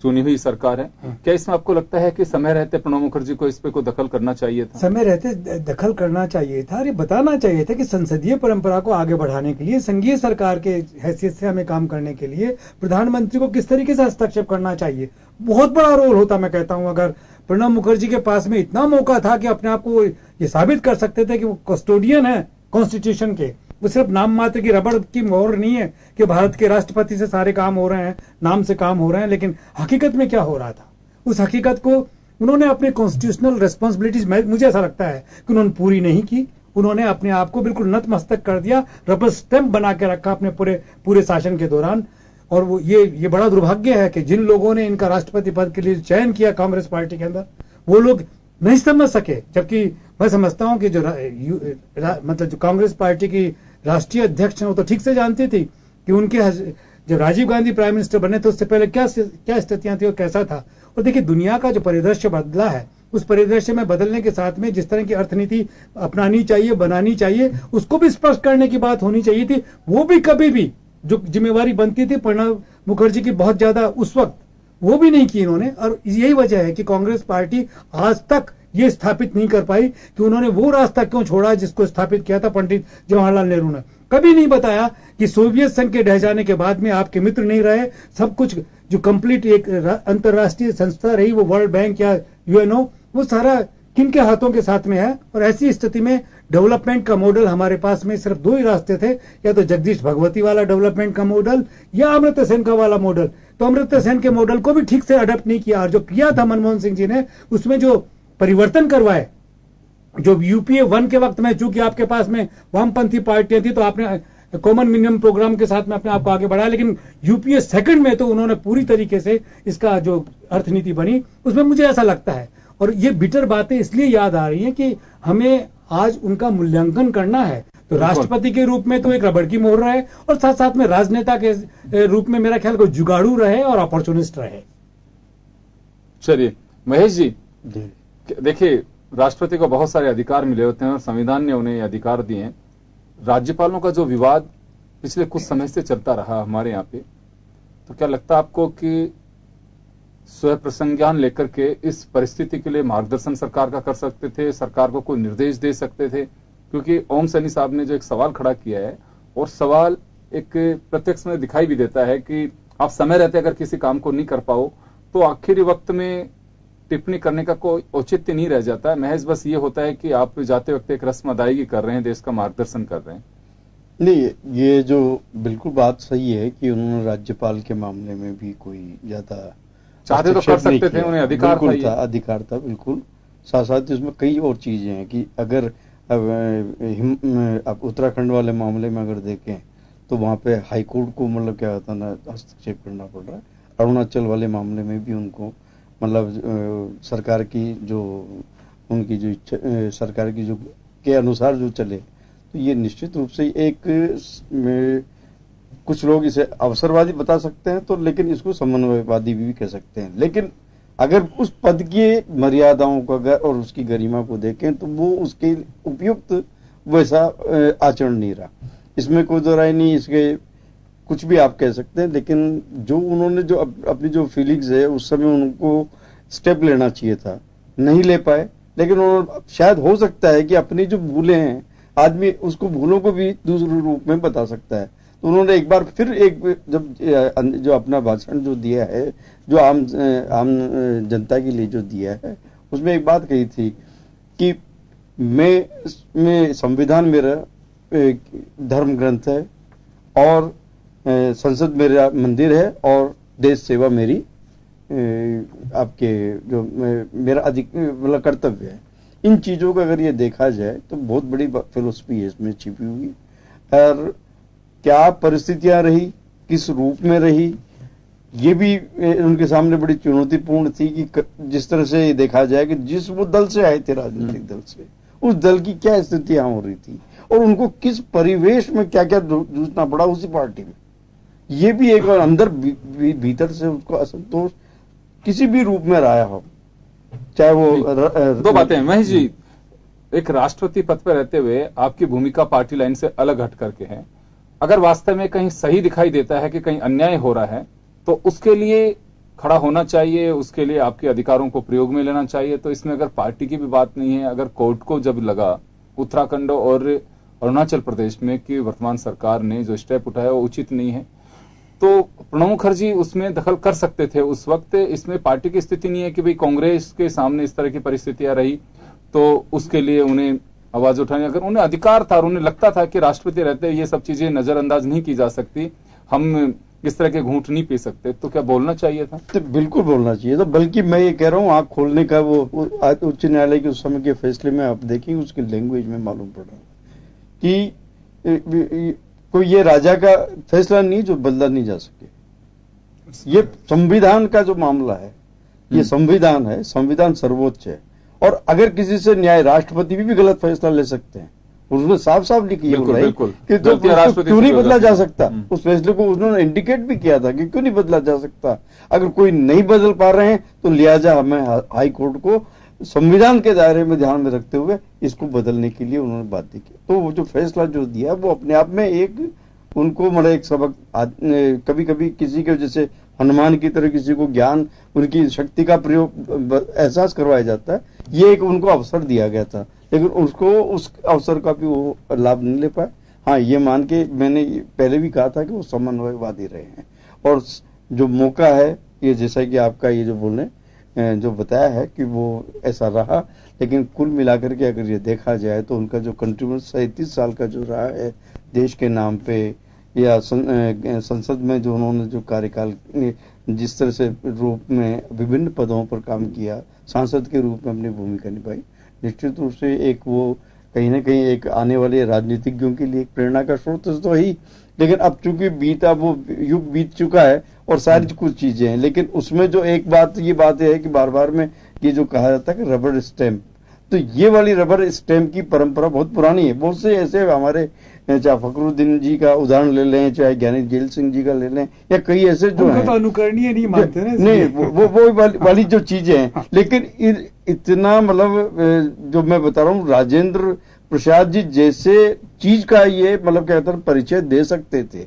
चुनी हुई सरकार है, क्या इसमें आपको लगता है कि समय रहते प्रणब मुखर्जी को इस पे कोई दखल करना चाहिए था? समय रहते दखल करना चाहिए था। अरे बताना चाहिए था कि संसदीय परंपरा को आगे बढ़ाने के लिए, संघीय सरकार के हैसियत से हमें काम करने के लिए प्रधानमंत्री को किस तरीके से हस्तक्षेप करना चाहिए। बहुत बड़ा रोल होता, मैं कहता हूं। अगर प्रणब मुखर्जी के पास में इतना मौका था कि अपने आप को ये साबित कर सकते थे कि वो कस्टोडियन है कॉन्स्टिट्यूशन के, वो सिर्फ नाम मात्र की रबड़ की मोहर नहीं है कि भारत के राष्ट्रपति से सारे काम हो रहे हैं, नाम से काम हो रहे हैं, लेकिन हकीकत में क्या हो रहा था, उस हकीकत को उन्होंने अपने कॉन्स्टिट्यूशनल रिस्पॉन्सिबिलिटीज, मुझे ऐसा लगता है कि उन्होंने पूरी नहीं की। उन्होंने अपने आप को बिल्कुल नतमस्तक कर दिया, रबर स्टैंप बना के रखा अपने पूरे शासन के दौरान। और वो ये बड़ा दुर्भाग्य है कि जिन लोगों ने इनका राष्ट्रपति पद के लिए चयन किया कांग्रेस पार्टी के अंदर, वो लोग नहीं समझ सके। जबकि मैं समझता हूं कि जो मतलब जो कांग्रेस पार्टी की राष्ट्रीय अध्यक्ष है वो तो ठीक से जानती थी कि उनके जब राजीव गांधी प्राइम मिनिस्टर बने तो उससे पहले क्या स्थितियां थी और कैसा था। और देखिए दुनिया का जो परिदृश्य बदला है, उस परिदृश्य में बदलने के साथ में जिस तरह की अर्थनीति अपनानी चाहिए, बनानी चाहिए, उसको भी स्पष्ट करने की बात होनी चाहिए थी। वो भी कभी भी जो जिम्मेवारी बनती थी प्रणब मुखर्जी की बहुत ज्यादा उस वक्त, वो भी नहीं की इन्होंने। और यही वजह है कि कांग्रेस पार्टी आज तक ये स्थापित नहीं कर पाई कि उन्होंने वो रास्ता क्यों छोड़ा जिसको स्थापित किया था पंडित जवाहरलाल नेहरू ने। कभी नहीं बताया कि सोवियत संघ के ढह जाने के बाद में आपके मित्र नहीं रहे, सब कुछ जो कंप्लीट एक अंतर्राष्ट्रीय संस्था रही, वो वर्ल्ड बैंक या यूएनओ, वो सारा किनके हाथों के साथ में है। और ऐसी स्थिति में डेवलपमेंट का मॉडल हमारे पास में सिर्फ 2 ही रास्ते थे, या तो जगदीश भगवती वाला डेवलपमेंट का मॉडल या अमर्त्य सेन का वाला मॉडल। तो अमर्त्य सेन के मॉडल को भी ठीक से अडॉप्ट नहीं किया, और जो किया था मनमोहन सिंह जी ने, उसमें जो परिवर्तन करवाए, जो यूपीए 1 के वक्त में, चूंकि आपके पास में वामपंथी पार्टियां थी तो आपने कॉमन मिनिमम प्रोग्राम के साथ में अपने आप को आगे बढ़ाया, लेकिन यूपीए 2 में तो उन्होंने पूरी तरीके से इसका जो अर्थनीति बनी, उसमें मुझे ऐसा लगता है। और ये बिटर बातें इसलिए याद आ रही हैं कि हमें आज उनका मूल्यांकन करना है। तो राष्ट्रपति के रूप में तो एक रबड़ की मोहर रहे, और साथ साथ में राजनेता के रूप में मेरा ख्याल को जुगाड़ू रहे और अपॉर्चुनिस्ट रहे। चलिए महेश जी, देखिए राष्ट्रपति को बहुत सारे अधिकार मिले होते हैं और संविधान ने उन्हें अधिकार दिए हैं। राज्यपालों का जो विवाद पिछले कुछ समय से चलता रहा हमारे यहाँ पे, तो क्या लगता है आपको कि स्वयं प्रसंज्ञान लेकर के इस परिस्थिति के लिए मार्गदर्शन सरकार का कर सकते थे, सरकार को कोई निर्देश दे सकते थे? क्योंकि ओम सैनी साहब ने जो एक सवाल खड़ा किया है, और सवाल एक प्रत्यक्ष में दिखाई भी देता है कि आप समय रहते अगर किसी काम को नहीं कर पाओ तो आखिरी वक्त में टिप्पणी करने का कोई औचित्य नहीं रह जाता है। महज बस ये होता है कि आप जाते वक्त एक रस्म अदायगी कर रहे हैं, देश का मार्गदर्शन कर रहे हैं। नहीं, ये जो बिल्कुल बात सही है कि उन्होंने राज्यपाल के मामले में भी कोई ज्यादा चाहते तो कर सकते थे, उन्हें अधिकार था, अधिकार था बिल्कुल। साथ साथ इसमें कई और चीजें हैं कि अगर अब उत्तराखंड वाले मामले में अगर देखें तो वहां पे हाईकोर्ट को मतलब क्या होता ना हस्तक्षेप करना पड़ रहा है। अरुणाचल वाले मामले में भी उनको मतलब सरकार की जो उनकी जो सरकार की जो के अनुसार जो चले, तो ये निश्चित रूप से एक कुछ लोग इसे अवसरवादी बता सकते हैं, तो लेकिन इसको समन्वयवादी भी कह सकते हैं। लेकिन अगर उस पद की मर्यादाओं को और उसकी गरिमा को देखें तो वो उसके उपयुक्त वैसा आचरण नहीं रहा, इसमें कोई दो राय नहीं। इसके कुछ भी आप कह सकते हैं, लेकिन जो उन्होंने जो अपनी जो फीलिंग्स है उस समय उनको स्टेप लेना चाहिए था, नहीं ले पाए। लेकिन उन्होंने शायद हो सकता है कि अपनी जो भूलें हैं, आदमी उसको भूलों को भी दूसरे रूप में बता सकता है। तो उन्होंने एक बार फिर जब जो अपना भाषण जो दिया है, जो आम जनता के लिए जो दिया है, उसमें एक बात कही थी कि मैं संविधान मेरा धर्म ग्रंथ है और संसद मेरा मंदिर है और देश सेवा मेरी आपके जो मेरा मतलब कर्तव्य है। इन चीजों का अगर ये देखा जाए तो बहुत बड़ी फिलोसफी है इसमें छिपी हुई। और क्या परिस्थितियां रही, किस रूप में रही, ये भी उनके सामने बड़ी चुनौतीपूर्ण थी कि जिस तरह से ये देखा जाए कि जिस वो दल से आए थे, राजनीतिक दल से, उस दल की क्या स्थितियां हो रही थी और उनको किस परिवेश में क्या क्या जूझना पड़ा उसी पार्टी में। ये भी एक और अंदर भीतर से उसको असंतोष किसी भी रूप में रहा हो, चाहे वो दो बातें महेश जी, एक राष्ट्रपति पद पर रहते हुए आपकी भूमिका पार्टी लाइन से अलग हट करके है। अगर वास्तव में कहीं सही दिखाई देता है कि कहीं अन्याय हो रहा है तो उसके लिए खड़ा होना चाहिए, उसके लिए आपके अधिकारों को प्रयोग में लेना चाहिए। तो इसमें अगर पार्टी की भी बात नहीं है, अगर कोर्ट को जब लगा उत्तराखंड और अरुणाचल प्रदेश में कि वर्तमान सरकार ने जो स्टेप उठाया वो उचित नहीं है, तो प्रणब मुखर्जी उसमें दखल कर सकते थे उस वक्त। इसमें पार्टी की स्थिति नहीं है कि भाई कांग्रेस के सामने इस तरह की परिस्थितियां रही तो उसके लिए उन्हें आवाज उठाने, अगर उन्हें अधिकार था और उन्हें लगता था कि राष्ट्रपति रहते ये सब चीजें नजरअंदाज नहीं की जा सकती, हम इस तरह के घूंट नहीं पी सकते, तो क्या बोलना चाहिए था? तो बिल्कुल बोलना चाहिए था। बल्कि मैं ये कह रहा हूं आंख खोलने का वो उच्च न्यायालय के उस समय के फैसले में आप देखेंगे उसकी लैंग्वेज में मालूम पड़ रहा है कि कोई ये राजा का फैसला नहीं जो बदला नहीं जा सके। ये संविधान का जो मामला है, ये संविधान है, संविधान सर्वोच्च है। और अगर किसी से न्याय राष्ट्रपति भी गलत फैसला ले सकते हैं, उसमें साफ साफ लिखी है कि जो क्यों नहीं बदला जा सकता, उस फैसले को उन्होंने इंडिकेट भी किया था कि क्यों नहीं बदला जा सकता। अगर कोई नहीं बदल पा रहे हैं तो लिहाजा हमें हाई कोर्ट को संविधान के दायरे में ध्यान में रखते हुए इसको बदलने के लिए उन्होंने बात की। तो वो जो फैसला जो दिया वो अपने आप में एक उनको मतलब एक सबक, कभी कभी किसी के जैसे हनुमान की तरह किसी को ज्ञान उनकी शक्ति का प्रयोग एहसास करवाया जाता है, ये एक उनको अवसर दिया गया था, लेकिन उसको उस अवसर का भी वो लाभ नहीं ले पाए। हाँ, ये मान के मैंने पहले भी कहा था कि वो समन्वयवादी रहे हैं और जो मौका है ये जैसा कि आपका ये जो बोलने जो बताया है कि वो ऐसा रहा। लेकिन कुल मिलाकर के अगर ये देखा जाए तो उनका जो कंट्रीब्यूशन 37 साल का जो रहा है देश के नाम पे या संसद में जो उन्होंने जो कार्यकाल जिस तरह से रूप में विभिन्न पदों पर काम किया, सांसद के रूप में अपनी भूमिका निभाई, निश्चित रूप से एक वो कहीं ना कहीं एक आने वाले राजनीतिज्ञों के लिए एक प्रेरणा का स्रोत तो ही। लेकिन अब चूंकि वो युग बीत चुका है और सारी कुछ चीजें हैं, लेकिन उसमें जो एक बात ये बात है कि बार बार में ये जो कहा जाता है कि रबर स्टैंप, तो ये वाली रबर स्टैंप की परंपरा बहुत पुरानी है। बहुत से ऐसे हमारे चाहे फखरुद्दीन जी का उदाहरण ले लें, चाहे ज्ञानी जेल सिंह जी का ले लें, या कई ऐसे जो है तो अनुकरणीय नहीं मानते ना, नहीं वो वाली जो चीजें हैं। लेकिन इतना मतलब जो मैं बता रहा हूँ राजेंद्र प्रसाद जी जैसे चीज का ये मतलब क्या कहते हैं परिचय दे सकते थे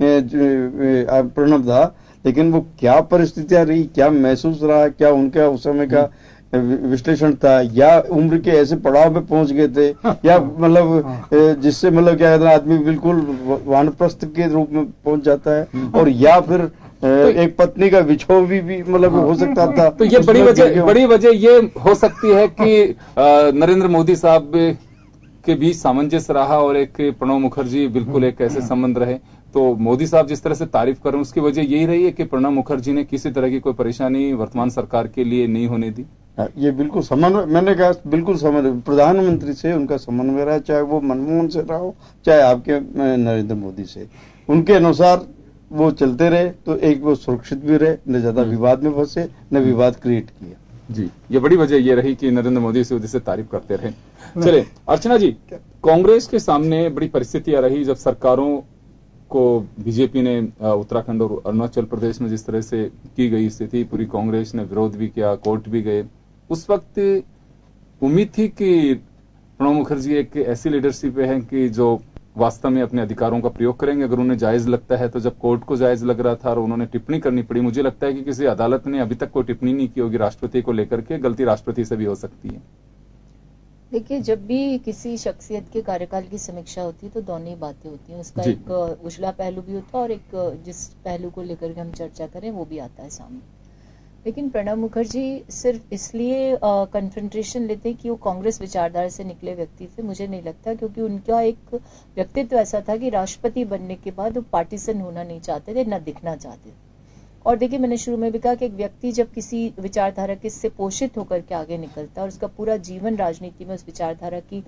प्रणब दा, लेकिन वो क्या परिस्थितियां रही, क्या महसूस रहा, क्या उनका उस समय का विश्लेषण था, या उम्र के ऐसे पड़ाव पे पहुंच गए थे, या मतलब जिससे मतलब क्या कहते हैं आदमी बिल्कुल वानप्रस्थ के रूप में पहुंच जाता है, और या फिर एक पत्नी का विछोह भी मतलब हो सकता था। तो ये बड़ी वजह ये हो सकती है कि नरेंद्र मोदी साहब के बीच सामंजस्य रहा और एक प्रणब मुखर्जी बिल्कुल एक ऐसे संबंध रहे। तो मोदी साहब जिस तरह से तारीफ कर रहे हैं उसकी वजह यही रही है कि प्रणब मुखर्जी ने किसी तरह की कोई परेशानी वर्तमान सरकार के लिए नहीं होने दी। ये बिल्कुल समन्वय, मैंने कहा बिल्कुल समन्वय, प्रधानमंत्री से उनका समन्वय रहा, चाहे वो मनमोहन से रहा हो, चाहे आपके नरेंद्र मोदी से, उनके अनुसार वो चलते रहे, तो एक वो सुरक्षित भी रहे, न ज्यादा विवाद में फंसे, न विवाद क्रिएट किया। जी, ये बड़ी वजह ये रही कि नरेंद्र मोदी से तारीफ करते रहे। चले अर्चना जी, कांग्रेस के सामने बड़ी परिस्थितियां रही जब सरकारों को बीजेपी ने उत्तराखंड और अरुणाचल प्रदेश में जिस तरह से की गई स्थिति, पूरी कांग्रेस ने विरोध भी किया, कोर्ट भी गए। उस वक्त उम्मीद थी कि प्रणब मुखर्जी एक ऐसी लीडरशिप है कि जो वास्तव में अपने अधिकारों का प्रयोग करेंगे अगर उन्हें जायज लगता है। तो जब कोर्ट को जायज लग रहा था और उन्होंने टिप्पणी करनी पड़ी, मुझे लगता है कि किसी अदालत ने अभी तक कोई टिप्पणी नहीं की होगी राष्ट्रपति को लेकर के, गलती राष्ट्रपति से भी हो सकती है। देखिए, जब भी किसी शख्सियत के कार्यकाल की समीक्षा होती है तो दोनों ही बातें होती हैं, उसका एक उछला पहलू भी होता है और एक जिस पहलू को लेकर के हम चर्चा करें वो भी आता है सामने। लेकिन प्रणब मुखर्जी सिर्फ इसलिए कन्फ्रंटेशन लेते हैं कि वो कांग्रेस विचारधारा से निकले व्यक्ति थे, मुझे नहीं लगता, क्योंकि उनका एक व्यक्तित्व ऐसा था कि राष्ट्रपति बनने के बाद वो पार्टीसन होना नहीं चाहते थे, न दिखना चाहते थे। और देखिए, मैंने शुरू में भी कहा कि एक व्यक्ति जब किसी विचारधारा के से पोषित होकर के आगे निकलता है और उसका पूरा जीवन राजनीति में उस विचारधारा की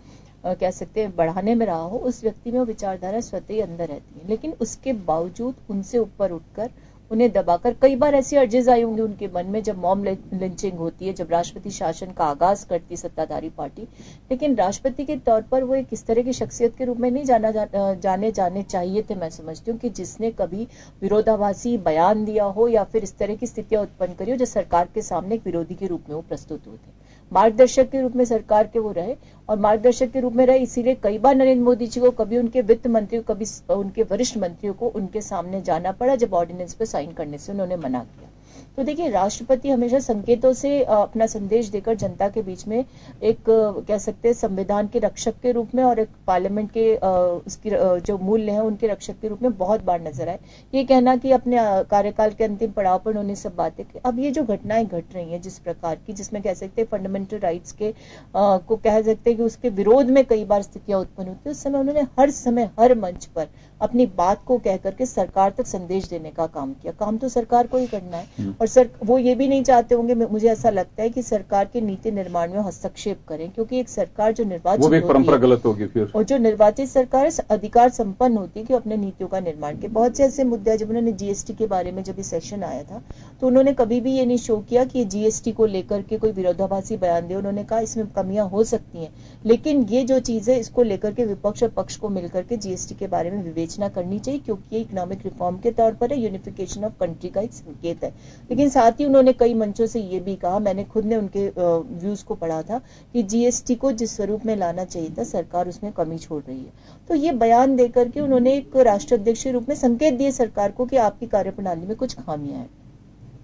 कह सकते हैं बढ़ाने में रहा हो, उस व्यक्ति में वो विचारधारा स्वतः ही अंदर रहती है। लेकिन उसके बावजूद उनसे ऊपर उठकर, उन्हें दबाकर, कई बार ऐसी अर्जेज आई होंगी उनके मन में जब मॉब लिंचिंग होती है, जब राष्ट्रपति शासन का आगाज करती सत्ताधारी पार्टी, लेकिन राष्ट्रपति के तौर पर वो एक इस तरह की शख्सियत के रूप में नहीं जाने चाहिए थे। मैं समझती हूँ कि जिसने कभी विरोधाभासी बयान दिया हो या फिर इस तरह की स्थितियां उत्पन्न करी हो जो सरकार के सामने एक विरोधी के रूप में वो प्रस्तुत होते, मार्गदर्शक के रूप में सरकार के वो रहे और मार्गदर्शक के रूप में रहे। इसीलिए कई बार नरेंद्र मोदी जी को, कभी उनके वित्त मंत्री को, कभी उनके वरिष्ठ मंत्रियों को उनके सामने जाना पड़ा जब ऑर्डिनेंस पे साइन करने से उन्होंने मना किया। तो देखिए, राष्ट्रपति हमेशा संकेतों से अपना संदेश देकर जनता के बीच में एक कह सकते हैं संविधान के रक्षक के रूप में और एक पार्लियामेंट के उसकी जो मूल्य हैं उनके रक्षक के रूप में बहुत बार नजर आए। ये कहना कि अपने कार्यकाल के अंतिम पड़ाव पर उन्होंने सब बातें की, अब ये जो घटनाएं घट रही हैं जिस प्रकार की, जिसमें कह सकते हैं फंडामेंटल राइट्स के को कह सकते हैं कि उसके विरोध में कई बार स्थितियां उत्पन्न होती है, उस समय उन्होंने हर समय हर मंच पर अपनी बात को कह करके सरकार तक संदेश देने का काम किया। काम तो सरकार को ही करना है और वो ये भी नहीं चाहते होंगे, मुझे ऐसा लगता है कि सरकार के नीति निर्माण में हस्तक्षेप करें, क्योंकि एक सरकार जो निर्वाचित वो भी एक परंपरा गलत होगी फिर, और जो निर्वाचित सरकार अधिकार संपन्न होती है कि अपने नीतियों का निर्माण के बहुत से ऐसे मुद्दे, जब उन्होंने जीएसटी के बारे में जब ये सेशन आया था तो उन्होंने कभी भी ये नहीं शो किया कि जीएसटी को लेकर के कोई विरोधाभासी बयान दे। उन्होंने कहा इसमें कमियां हो सकती हैं, लेकिन ये जो चीज है इसको लेकर के विपक्ष और पक्ष को मिलकर के जीएसटी के बारे में विवेचना करनी चाहिए, क्योंकि ये इकोनॉमिक रिफॉर्म के तौर पर है, यूनिफिकेशन ऑफ कंट्री का एक संकेत है। लेकिन साथ ही उन्होंने कई मंचों से ये भी कहा, मैंने खुद ने उनके व्यूज को पढ़ा था, कि जीएसटी को जिस स्वरूप में लाना चाहिए था सरकार उसमें कमी छोड़ रही है। तो ये बयान देकर के उन्होंने एक राष्ट्राध्यक्ष के रूप में संकेत दिए सरकार को कि आपकी कार्यप्रणाली में कुछ खामियां हैं।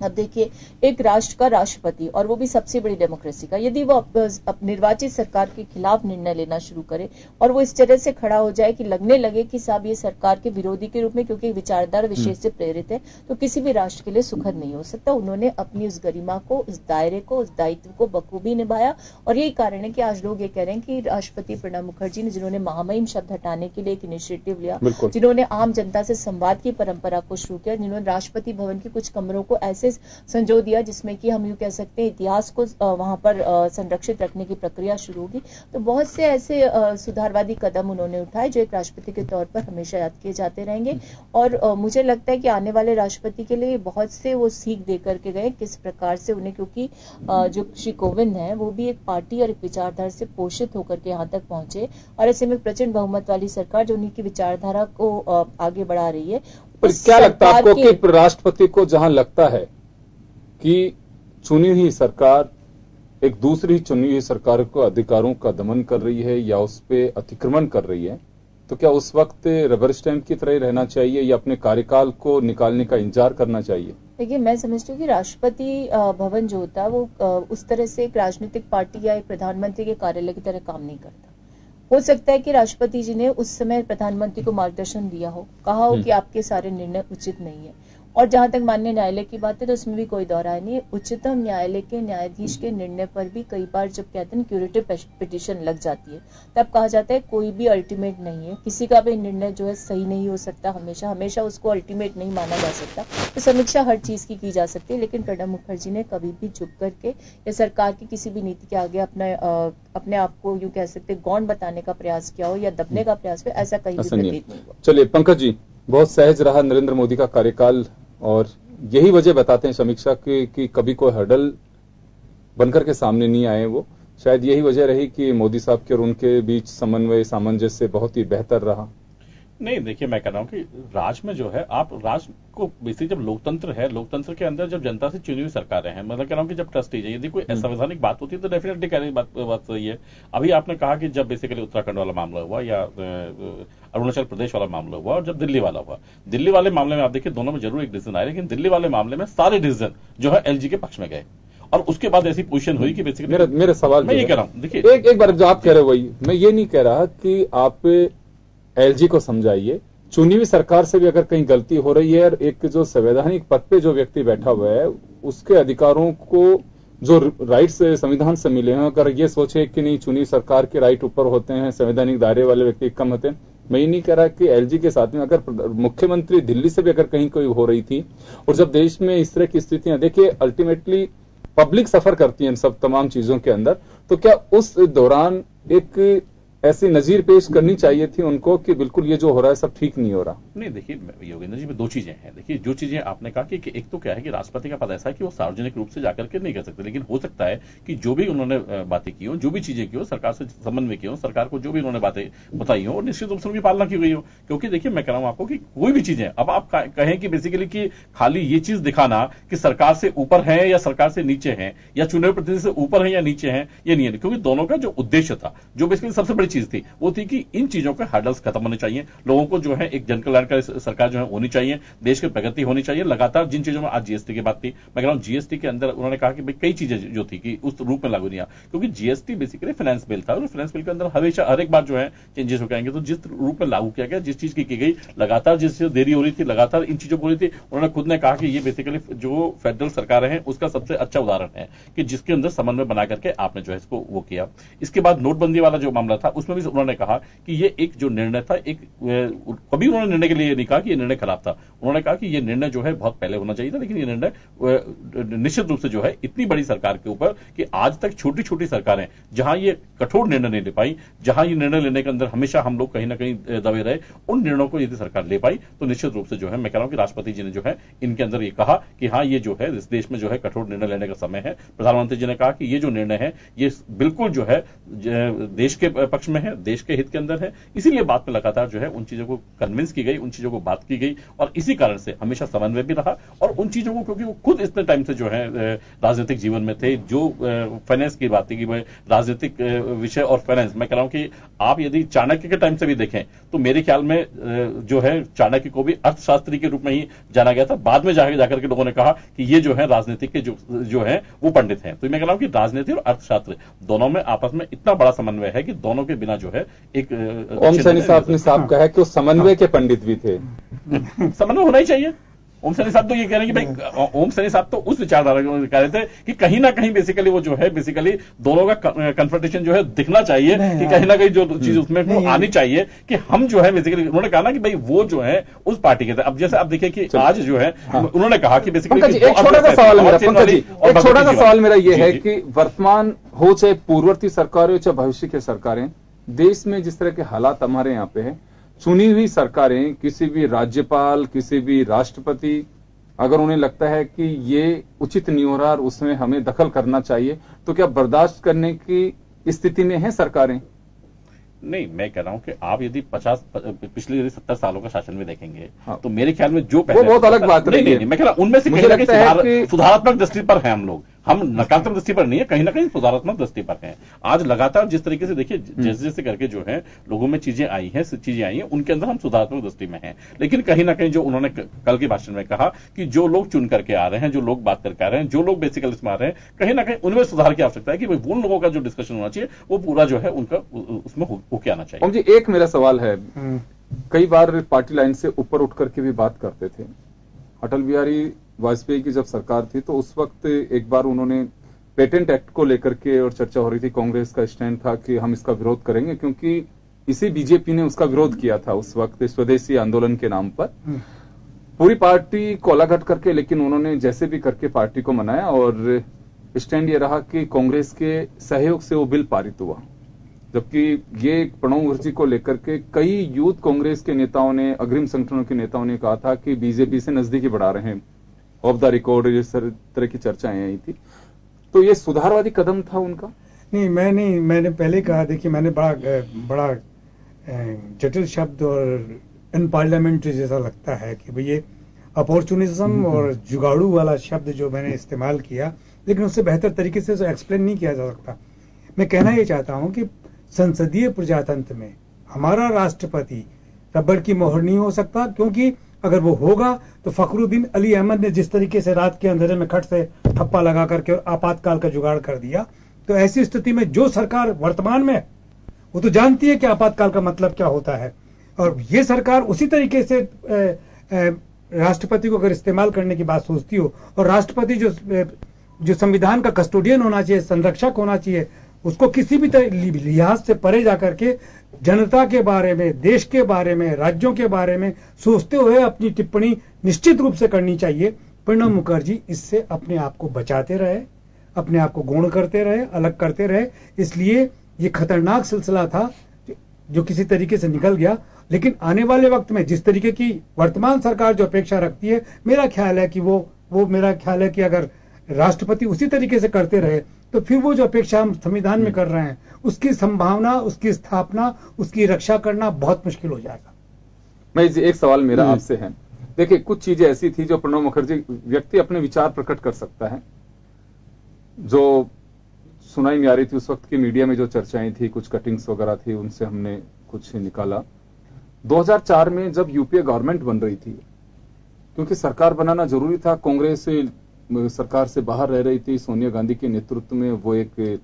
अब देखिए, एक राष्ट्र का राष्ट्रपति, और वो भी सबसे बड़ी डेमोक्रेसी का, यदि वो निर्वाचित सरकार के खिलाफ निर्णय लेना शुरू करे और वो इस तरह से खड़ा हो जाए कि लगने लगे कि साहब ये सरकार के विरोधी के रूप में क्योंकि विचारधारा विशेष से प्रेरित है, तो किसी भी राष्ट्र के लिए सुखद नहीं हो सकता। उन्होंने अपनी उस गरिमा को, उस दायरे को, उस दायित्व को बखूबी निभाया और यही कारण है कि आज लोग ये कह रहे हैं कि राष्ट्रपति प्रणब मुखर्जी ने, जिन्होंने महामहिम शब्द हटाने के लिए एक इनिशिएटिव लिया, जिन्होंने आम जनता से संवाद की परंपरा को शुरू किया, जिन्होंने राष्ट्रपति भवन के कुछ कमरों को ऐसे संजो दिया जिसमें कि हम यूं कह सकते हैं इतिहास को वहां पर संरक्षित रखने की प्रक्रिया शुरू होगी, तो बहुत से ऐसे सुधारवादी कदम उन्होंने उठाए जो एक राष्ट्रपति के तौर पर हमेशा याद किए जाते रहेंगे। और मुझे लगता है कि आने वाले राष्ट्रपति के लिए बहुत से वो सीख दे करके गए किस प्रकार से उन्हें, क्योंकि जो श्री कोविंद है वो भी एक पार्टी और एक विचारधारा से पोषित होकर के यहाँ तक पहुंचे और ऐसे में प्रचंड बहुमत वाली सरकार जो उन्हीं की विचारधारा को आगे बढ़ा रही है। पर क्या लगता है आपको कि राष्ट्रपति को जहां लगता है कि चुनी हुई सरकार एक दूसरी चुनी हुई सरकार को अधिकारों का दमन कर रही है या उस पर अतिक्रमण कर रही है, तो क्या उस वक्त रबर स्टैंप की तरह ही रहना चाहिए या अपने कार्यकाल को निकालने का इंतजार करना चाहिए? देखिए, मैं समझती हूँ कि राष्ट्रपति भवन जो होता है वो उस तरह से एक राजनीतिक पार्टी या एक प्रधानमंत्री के कार्यालय की तरह काम नहीं करता। हो सकता है कि राष्ट्रपति जी ने उस समय प्रधानमंत्री को मार्गदर्शन दिया हो, कहा हो कि आपके सारे निर्णय उचित नहीं है। और जहां तक माननीय न्यायालय की बात है तो उसमें भी कोई दो राय नहीं है। उच्चतम न्यायालय के न्यायाधीश के निर्णय पर भी कई बार जब कहते हैं क्यूरेटिव पिटीशन लग जाती है, तब कहा जाता है कोई भी अल्टीमेट नहीं है, किसी का भी निर्णय जो है सही नहीं हो सकता, हमेशा उसको अल्टीमेट नहीं माना जा सकता। तो समीक्षा हर चीज की जा सकती है, लेकिन प्रणब मुखर्जी ने कभी भी झुक करके या सरकार की किसी भी नीति के आगे अपने आप को यूं कह सकते गौण बताने का प्रयास किया हो या दबने का प्रयास किया, ऐसा कहीं भी प्रतीत नहीं हुआ। चलिए पंकज जी, बहुत सहज रहा नरेंद्र मोदी का कार्यकाल, और यही वजह बताते हैं समीक्षा कि कभी कोई हर्डल बनकर के सामने नहीं आए। वो शायद यही वजह रही कि मोदी साहब के और उनके बीच समन्वय सामंजस्य बहुत ही बेहतर रहा। नहीं, देखिए, मैं कह रहा हूं कि राज में जो है, आप राज को बेसिकली जब लोकतंत्र है, लोकतंत्र के अंदर जब जनता से चुनी हुई सरकारें हैं, मतलब कह रहा हूं कि जब ट्रस्टीज है, यदि कोई संवैधानिक बात होती है तो डेफिनेटली कह रही बात सही है। अभी आपने कहा कि जब बेसिकली उत्तराखंड वाला मामला हुआ या अरुणाचल प्रदेश वाला मामला हुआ और जब दिल्ली वाला हुआ, दिल्ली वाले मामले में आप देखिए दोनों में जरूर एक डिसीजन आया, लेकिन दिल्ली वाले मामले में सारे डिसीजन जो है एलजी के पक्ष में गए और उसके बाद ऐसी पोजीशन हुई कि बेसिकली मेरा सवाल मैं ये कह रहा हूं, देखिए एक बार जो आप कह रहे हो वही, मैं ये नहीं कह रहा कि आप एलजी को समझाइए, चुनी हुई सरकार से भी अगर कहीं गलती हो रही है और एक जो संवैधानिक पद पे जो व्यक्ति बैठा हुआ है उसके अधिकारों को जो राइट्स संविधान से मिले हैं, अगर ये सोचे कि नहीं चुनी सरकार के राइट ऊपर होते हैं, संवैधानिक दायरे वाले व्यक्ति कम होते हैं, मैं ये नहीं कह रहा कि एलजी के साथ में अगर मुख्यमंत्री दिल्ली से भी अगर कहीं कोई हो रही थी, और जब देश में इस तरह की स्थितियां, देखिए अल्टीमेटली पब्लिक सफर करती है इन सब तमाम चीजों के अंदर, तो क्या उस दौरान एक ऐसी नजीर पेश करनी चाहिए थी उनको कि बिल्कुल ये जो हो रहा है सब ठीक नहीं हो रहा? नहीं, देखिए योगेंद्र जी में दो चीजें हैं। देखिए, जो चीजें आपने कहा कि एक तो क्या है कि राष्ट्रपति का पद ऐसा है कि वो सार्वजनिक रूप से जाकर के नहीं कर सकते, लेकिन हो सकता है कि जो भी उन्होंने बातें की हो, जो भी चीजें की हो, सरकार से समन्वय की हो, सरकार को जो भी उन्होंने बातें बताई हो, निश्चित रूप से उनकी पालना की गई हो। क्योंकि देखिए, मैं कह रहा हूं आपको कि कोई भी चीजें, अब आप कहें कि बेसिकली कि खाली ये चीज दिखाना कि सरकार से ऊपर है या सरकार से नीचे है या चुने हुए प्रतिनिधि से ऊपर है या नीचे है, ये नहीं है। क्योंकि दोनों का जो उद्देश्य था, जो बेसिकली सबसे बड़ी चीज थी, वो थी कि इन चीजों के हर्डल्स खत्म होने चाहिए, लोगों को जो है एक जन कल्याणकारी सरकार जो है होनी चाहिए, देश की प्रगति होनी चाहिए लगातार। जिन चीजों में आज जीएसटी की बात थी, मैं कह रहा हूं जीएसटी के अंदर उन्होंने कहा कि भाई कई चीजें जो थी कि उस रूप में लागू नहीं आ, क्योंकि जीएसटी बेसिकली फाइनेंस बिल था और फाइनेंस बिल के अंदर हमेशा हर एक बार जो है चेंजेस होकर आएंगे। तो जिस रूप में लागू किया गया, जिस चीज की गई, लगातार जिस देरी हो रही थी, लगातार इन चीजों को हो रही थी, उन्होंने खुद ने कहा कि ये बेसिकली जो फेडरल सरकार है उसका सबसे अच्छा उदाहरण है कि जिसके अंदर समन्वय बना करके आपने जो है इसको वो किया। इसके बाद नोटबंदी वाला जो मामला था उसमें भी उन्होंने कहा कि ये एक जो निर्णय था, एक कभी उन्होंने निर्णय के लिए नहीं कहा कि ये निर्णय खराब था, उन्होंने कहा कि ये निर्णय जो है बहुत पहले होना चाहिए था, लेकिन ये निर्णय निश्चित रूप से जो है इतनी बड़ी सरकार के ऊपर कि आज तक छोटी छोटी सरकारें जहां ये कठोर निर्णय नहीं ले पाई, जहां ये निर्णय लेने के अंदर हमेशा हम लोग कहीं ना कहीं दबे रहे, उन निर्णयों को यदि सरकार ले पाई तो निश्चित रूप से जो है मैं कह रहा हूं कि राष्ट्रपति जी ने जो है इनके अंदर ये कहा कि हाँ, ये जो है इस देश में जो है कठोर निर्णय लेने का समय है। प्रधानमंत्री जी ने कहा कि ये जो निर्णय है ये बिल्कुल जो है देश के पक्ष में है, देश के हित के अंदर है, इसीलिए बात में लगातार जो है उन चीजों को कन्विंस की गई, उन चीजों को बात की गई और इसी कारण से हमेशा समन्वय भी रहा। और उन चीजों को, क्योंकि वो खुद इतने टाइम से जो है राजनीतिक जीवन में थे, जो फाइनेंस की बात की राजनीतिक विषय और फाइनेंस, मैं कह रहा हूं कि आप यदि चाणक्य के टाइम से भी देखें तो मेरे ख्याल में जो है चाणक्य को भी अर्थशास्त्री के रूप में ही जाना गया था। बाद में जाकर के लोगों ने कहा कि ये जो है राजनीतिक के जो है वो पंडित हैं। तो मैं कह रहा हूं कि राजनीति और अर्थशास्त्र दोनों में आपस में इतना बड़ा समन्वय है कि दोनों के बिना जो है एक ओम सैनी साहब ने साहब कहा कि वो समन्वय के पंडित भी थे। समन्वय होना ही चाहिए। ओम सैनी साहब तो ये कह रहे हैं कि भाई ओम सैनी साहब तो उस विचारधारा को कह रहे थे कि कहीं ना कहीं बेसिकली वो जो है बेसिकली दोनों का कन्फ्रंटेशन जो है दिखना चाहिए कि कहीं ना कहीं जो चीज उसमें वो आनी चाहिए कि हम जो है बेसिकली, उन्होंने कहा ना कि भाई वो जो है उस पार्टी के थे। अब जैसे आप देखिए कि आज जो है उन्होंने कहा कि बेसिकली एक छोटा सा सवाल मेरा, पंकज जी एक छोटा सा सवाल मेरा ये है कि वर्तमान हो चाहे पूर्ववर्ती सरकारें हो चाहे भविष्य की सरकारें, देश में जिस तरह के हालात हमारे यहाँ पे हैं, चुनी हुई सरकारें, किसी भी राज्यपाल, किसी भी राष्ट्रपति, अगर उन्हें लगता है कि ये उचित नहीं हो रहा और उसमें हमें दखल करना चाहिए, तो क्या बर्दाश्त करने की स्थिति में है सरकारें? नहीं, मैं कह रहा हूं कि आप यदि पिछले 70 सालों का शासन में देखेंगे तो मेरे ख्याल में जो पहले वो बहुत अलग बात नहीं, मैं कह रहा हूं उनमें से सुधारात्मक दृष्टि पर है हम लोग, हम नकारात्मक दृष्टि पर नहीं है, कहीं ना कहीं सुधारात्मक दृष्टि पर हैं। आज लगातार जिस तरीके से देखिए जैसे जैसे करके जो है लोगों में चीजें आई हैं उनके अंदर हम सुधारात्मक दृष्टि में हैं। लेकिन कहीं ना कहीं जो उन्होंने कल के भाषण में कहा कि जो लोग चुन करके आ रहे हैं, जो लोग बात करके आ रहे हैं, जो लोग बेसिकली इसमें आ रहे हैं, कहीं ना कहीं उनमें सुधार की आवश्यकता है कि भाई उन लोगों का जो डिस्कशन होना चाहिए वो पूरा जो है उनका उसमें होके आना चाहिए। जी एक मेरा सवाल है, कई बार पार्टी लाइन से ऊपर उठ करके भी बात करते थे। अटल बिहारी वाजपेयी की जब सरकार थी तो उस वक्त एक बार उन्होंने पेटेंट एक्ट को लेकर के और चर्चा हो रही थी, कांग्रेस का स्टैंड था कि हम इसका विरोध करेंगे, क्योंकि इसी बीजेपी ने उसका विरोध किया था उस वक्त स्वदेशी आंदोलन के नाम पर। पूरी पार्टी को अलग हट करके, लेकिन उन्होंने जैसे भी करके पार्टी को मनाया और स्टैंड ये रहा कि कांग्रेस के सहयोग से वो बिल पारित हुआ। जबकि ये प्रणब मुखर्जी को लेकर के कई यूथ कांग्रेस के नेताओं ने, अग्रिम संगठनों के नेताओं ने कहा था कि बीजेपी से नजदीकी बढ़ा रहे हैं, ऑफ द रिकॉर्ड, इस तरह की चर्चाएं आई थी। तो ये सुधारवादी कदम था उनका? नहीं, मैंने पहले कहा, देखिए मैंने बड़ा जटिल शब्द और अनपार्लियामेंट्री जैसा लगता है कि भाई ये अपॉर्चुनिज्म और जुगाड़ू वाला शब्द जो मैंने इस्तेमाल किया, लेकिन उससे बेहतर तरीके से एक्सप्लेन नहीं किया जा सकता। मैं कहना ये चाहता हूं कि संसदीय प्रजातंत्र में हमारा राष्ट्रपति रबड़ की मोहर नहीं हो सकता, क्योंकि अगर वो होगा तो फखरुद्दीन अली अहमद ने जिस तरीके से रात के अंधेरे में खट से ठप्पा लगा करके आपातकाल का जुगाड़ कर दिया, तो ऐसी स्थिति में जो सरकार वर्तमान में वो तो जानती है कि आपातकाल का मतलब क्या होता है, और ये सरकार उसी तरीके से राष्ट्रपति को अगर इस्तेमाल करने की बात सोचती हो, और राष्ट्रपति जो संविधान का कस्टोडियन होना चाहिए, संरक्षक होना चाहिए, उसको किसी भी लिहाज से परे जाकर के जनता के बारे में, देश के बारे में, राज्यों के बारे में सोचते हुए अपनी टिप्पणी निश्चित रूप से करनी चाहिए। प्रणब मुखर्जी इससे अपने आप को बचाते रहे, अपने आप को गौण करते रहे, अलग करते रहे, इसलिए ये खतरनाक सिलसिला था जो किसी तरीके से निकल गया। लेकिन आने वाले वक्त में जिस तरीके की वर्तमान सरकार जो अपेक्षा रखती है, मेरा ख्याल है कि वो मेरा ख्याल है कि अगर राष्ट्रपति उसी तरीके से करते रहे तो फिर वो जो अपेक्षा हम संविधान में कर रहे हैं, उसकी संभावना, उसकी स्थापना, उसकी रक्षा करना बहुत मुश्किल हो जाएगा। मैं एक सवाल मेरा आपसे है, देखिए कुछ चीजें ऐसी थी जो प्रणब मुखर्जी व्यक्ति अपने विचार प्रकट कर सकता है, जो सुनाई में आ रही थी उस वक्त की मीडिया में जो चर्चाएं थी, कुछ कटिंग्स वगैरह थी, उनसे हमने कुछ निकाला। 2004 में जब यूपीए गवर्नमेंट बन रही थी, क्योंकि सरकार बनाना जरूरी था, कांग्रेस सरकार से बाहर रह रही थी, सोनिया गांधी के नेतृत्व में वो एक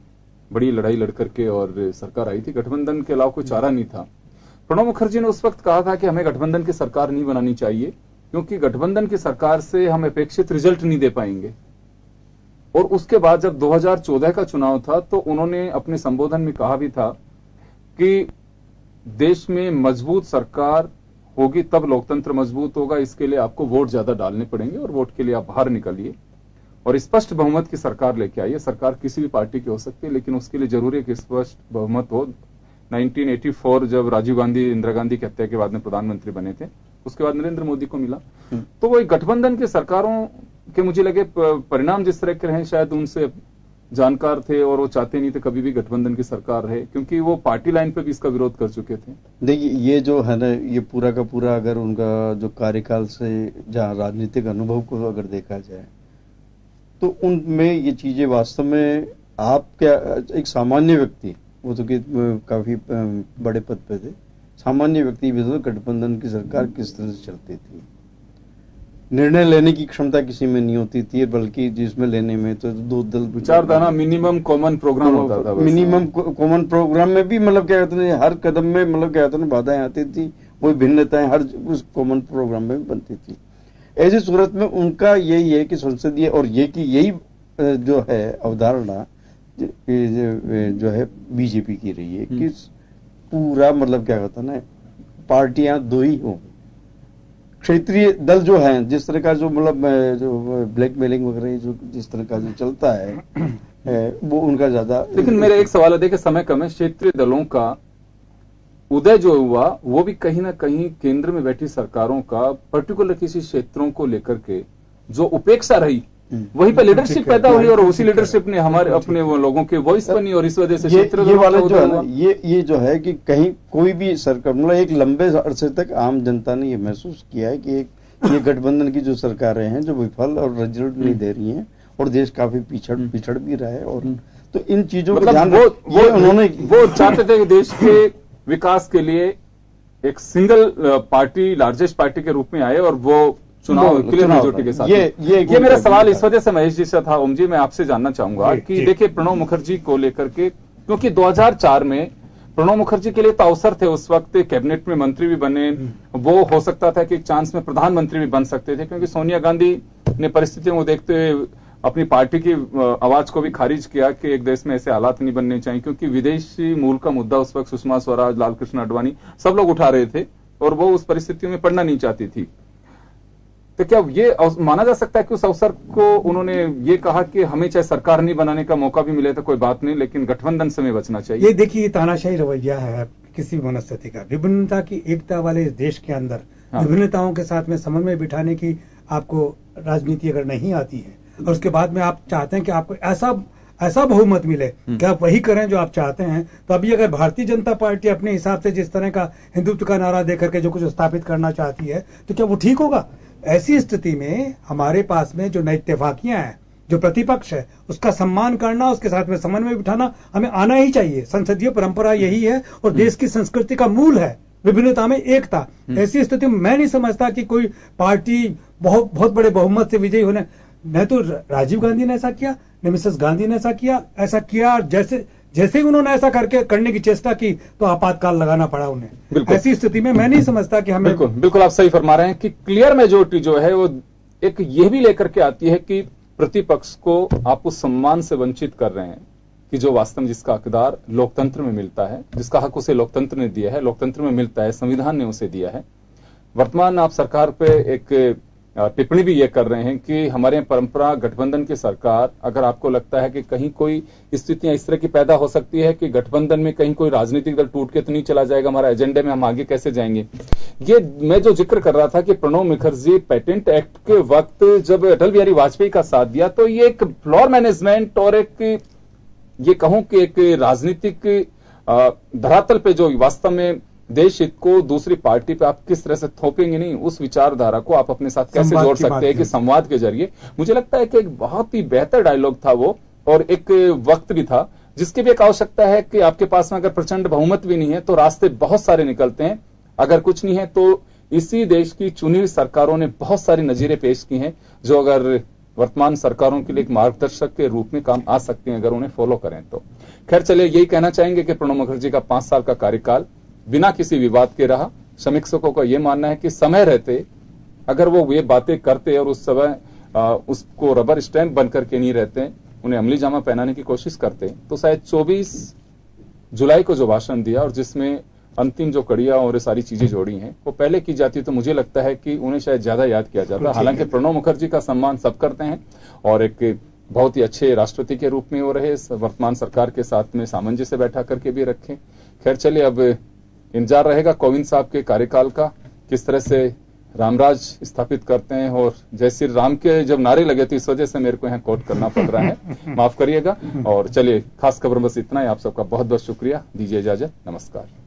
बड़ी लड़ाई लड़ करके और सरकार आई थी, गठबंधन के अलावा कोई चारा नहीं था। प्रणब मुखर्जी ने उस वक्त कहा था कि हमें गठबंधन की सरकार नहीं बनानी चाहिए, क्योंकि गठबंधन की सरकार से हम अपेक्षित रिजल्ट नहीं दे पाएंगे। और उसके बाद जब 2014 का चुनाव था तो उन्होंने अपने संबोधन में कहा भी था कि देश में मजबूत सरकार होगी तब लोकतंत्र मजबूत होगा, इसके लिए आपको वोट ज्यादा डालने पड़ेंगे और वोट के लिए आप बाहर निकलिए और स्पष्ट बहुमत की सरकार लेके आइए। सरकार किसी भी पार्टी की हो सकती है, लेकिन उसके लिए जरूरी है कि स्पष्ट बहुमत हो। 1984 जब राजीव गांधी इंदिरा गांधी की हत्या के बाद में प्रधानमंत्री बने थे, उसके बाद नरेंद्र मोदी को मिला। तो वो गठबंधन की सरकारों के मुझे लगे परिणाम जिस तरह के रहे, शायद उनसे जानकार थे और वो चाहते नहीं थे कभी भी गठबंधन की सरकार रहे, क्योंकि वो पार्टी लाइन पे भी इसका विरोध कर चुके थे। देखिए ये जो है ना, ये पूरा का पूरा अगर उनका जो कार्यकाल से जहां राजनीतिक अनुभव को अगर देखा जाए तो उनमें ये चीजें वास्तव में, आप क्या एक सामान्य व्यक्ति, वो तो काफी बड़े पद पे थे, सामान्य व्यक्ति भी तो गठबंधन की सरकार किस तरह से चलती थी, निर्णय लेने की क्षमता किसी में नहीं होती थी, बल्कि जिसमें लेने में तो दो दल विचारधारा, मिनिमम कॉमन प्रोग्राम होता था। मिनिमम कॉमन प्रोग्राम में भी मतलब क्या कहते हैं, हर कदम में मतलब क्या कहते हैं बाधाएं आती थी, वही भिन्नताएं हर उस कॉमन प्रोग्राम में भी बनती थी। ऐसी सूरत में उनका यही है कि संसदीय और ये कि यही जो है अवधारणा जो है बीजेपी की रही है कि पूरा मतलब क्या कहता है ना, पार्टियां दो ही हों, क्षेत्रीय दल जो हैं, जिस तरह का जो मतलब जो ब्लैकमेलिंग वगैरह जो जिस तरह का जो चलता है वो उनका ज्यादा। लेकिन मेरा एक सवाल है, देखिए समय कम है, क्षेत्रीय दलों का उदय जो हुआ वो भी कहीं ना कहीं केंद्र में बैठी सरकारों का पर्टिकुलर किसी क्षेत्रों को लेकर के जो उपेक्षा रही, वहीं पर लीडरशिप पैदा हुई और उसी लीडरशिप ने हमारे अपने वो लोगों के वॉइस बनी और इस वजह से क्षेत्र ये वाला जो है ना, ये जो है कि कहीं कोई भी सरकार मतलब एक लंबे अरसे तक आम जनता ने ये महसूस किया है कि ये गठबंधन की जो सरकारें हैं जो विफल और रिजल्ट नहीं दे रही हैं, और देश काफी पिछड़ भी रहा है। और तो इन चीजों को मतलब ध्यान वो चाहते थे कि देश के विकास के लिए एक सिंगल पार्टी, लार्जेस्ट पार्टी के रूप में आए और वो चुनाव क्लियर मेजोरिटी के साथ। ये मेरा सवाल इस वजह से महेश जी से था। ओम जी, मैं आपसे जानना चाहूंगा कि देखिए प्रणब मुखर्जी को लेकर के, क्योंकि 2004 में प्रणब मुखर्जी के लिए तो अवसर थे, उस वक्त कैबिनेट में मंत्री भी बने, वो हो सकता था कि एक चांस में प्रधानमंत्री भी बन सकते थे, क्योंकि सोनिया गांधी ने परिस्थितियों को देखते हुए अपनी पार्टी की आवाज को भी खारिज किया कि एक देश में ऐसे हालात नहीं बनने चाहिए, क्योंकि विदेशी मूल का मुद्दा उस वक्त सुषमा स्वराज, लालकृष्ण आडवाणी सब लोग उठा रहे थे और वो उस परिस्थितियों में पड़ना नहीं चाहती थी। तो क्या ये माना जा सकता है कि उस अवसर को उन्होंने ये कहा कि हमें चाहे सरकार नहीं बनाने का मौका भी मिले तो कोई बात नहीं, लेकिन गठबंधन से हमें बचना चाहिए? ये देखिए, ये तानाशाही रवैया है किसी भी मनस्थिति का। विभिन्नता की एकता वाले इस देश के अंदर विभिन्नताओं के साथ में समन्वय बिठाने की आपको राजनीति अगर नहीं आती है और उसके बाद में आप चाहते हैं कि आपको ऐसा बहुमत मिले कि आप वही करें जो आप चाहते हैं, तो अभी अगर भारतीय जनता पार्टी अपने हिसाब से जिस तरह का हिंदुत्व का नारा देकर के जो कुछ स्थापित करना चाहती है, तो क्या वो ठीक होगा? ऐसी स्थिति में हमारे पास में जो नैतिफाकियां हैं, जो प्रतिपक्ष है, उसका सम्मान करना, उसके साथ में समन्वय बिठाना हमें आना ही चाहिए। संसदीय परंपरा यही है और देश की संस्कृति का मूल है विभिन्नता में एकता। ऐसी स्थिति में मैं नहीं समझता कि कोई पार्टी बहुत बड़े बहुमत से विजयी होने, न तो राजीव गांधी ने ऐसा किया, न मिसेस गांधी ने ऐसा किया, जैसे ही उन्होंने ऐसा करने की चेष्टा की तो आपातकाल लगाना पड़ा उन्हें। ऐसी स्थिति में मैं नहीं समझता कि हमें बिल्कुल आप सही फरमा रहे हैं कि क्लियर मेजोरिटी जो है वो एक ये भी लेकर के आती है कि प्रतिपक्ष को आप उस सम्मान से वंचित कर रहे हैं कि जो वास्तव में जिसका हकदार लोकतंत्र में मिलता है, जिसका हक उसे लोकतंत्र ने दिया है, लोकतंत्र में मिलता है, संविधान ने उसे दिया है। वर्तमान आप सरकार पे एक टिप्पणी भी ये कर रहे हैं कि हमारे परंपरा गठबंधन की सरकार, अगर आपको लगता है कि कहीं कोई स्थितियां इस तरह की पैदा हो सकती है कि गठबंधन में कहीं कोई राजनीतिक दल टूट के तो नहीं चला जाएगा, हमारा एजेंडे में हम आगे कैसे जाएंगे। ये मैं जो जिक्र कर रहा था कि प्रणब मुखर्जी पेटेंट एक्ट के वक्त जब अटल बिहारी वाजपेयी का साथ दिया, तो ये एक फ्लोर मैनेजमेंट और एक ये कहूं कि एक राजनीतिक धरातल पे जो वास्तव में देश हित को दूसरी पार्टी पे आप किस तरह से थोपेंगे नहीं, उस विचारधारा को आप अपने साथ कैसे जोड़ सकते हैं कि संवाद के जरिए। मुझे लगता है कि एक बहुत ही बेहतर डायलॉग था वो, और एक वक्त भी था जिसकी भी एक आवश्यकता है कि आपके पास में अगर प्रचंड बहुमत भी नहीं है तो रास्ते बहुत सारे निकलते हैं। अगर कुछ नहीं है तो इसी देश की चुनी हुई सरकारों ने बहुत सारी नजीरें पेश की हैं जो अगर वर्तमान सरकारों के लिए एक मार्गदर्शक के रूप में काम आ सकते हैं अगर उन्हें फॉलो करें तो। खैर चलिए, यही कहना चाहेंगे कि प्रणब मुखर्जी का 5 साल का कार्यकाल बिना किसी विवाद के रहा। समीक्षकों का यह मानना है कि समय रहते अगर वो ये बातें करते और उस समय उसको रबर स्टैंप बनकर के नहीं रहते, उन्हें अमली जामा पहनाने की कोशिश करते, तो शायद 24 जुलाई को जो भाषण दिया और जिसमें अंतिम जो कड़ियां और सारी चीजें जोड़ी हैं वो पहले की जाती, तो मुझे लगता है कि उन्हें शायद ज्यादा याद किया जाता। हालांकि प्रणब मुखर्जी का सम्मान सब करते हैं और एक बहुत ही अच्छे राष्ट्रपति के रूप में वो रहे, वर्तमान सरकार के साथ में सामंजस्य बैठा करके भी रखें। खैर चलिए, अब इंतजार रहेगा कोविंद साहब के कार्यकाल का, किस तरह से रामराज स्थापित करते हैं। और जय श्री राम के जब नारे लगे तो इस वजह से मेरे को यहाँ कोट करना पड़ रहा है, माफ करिएगा। और चलिए, खास खबर बस इतना ही। आप सबका बहुत बहुत शुक्रिया, दीजिए इजाजत, नमस्कार।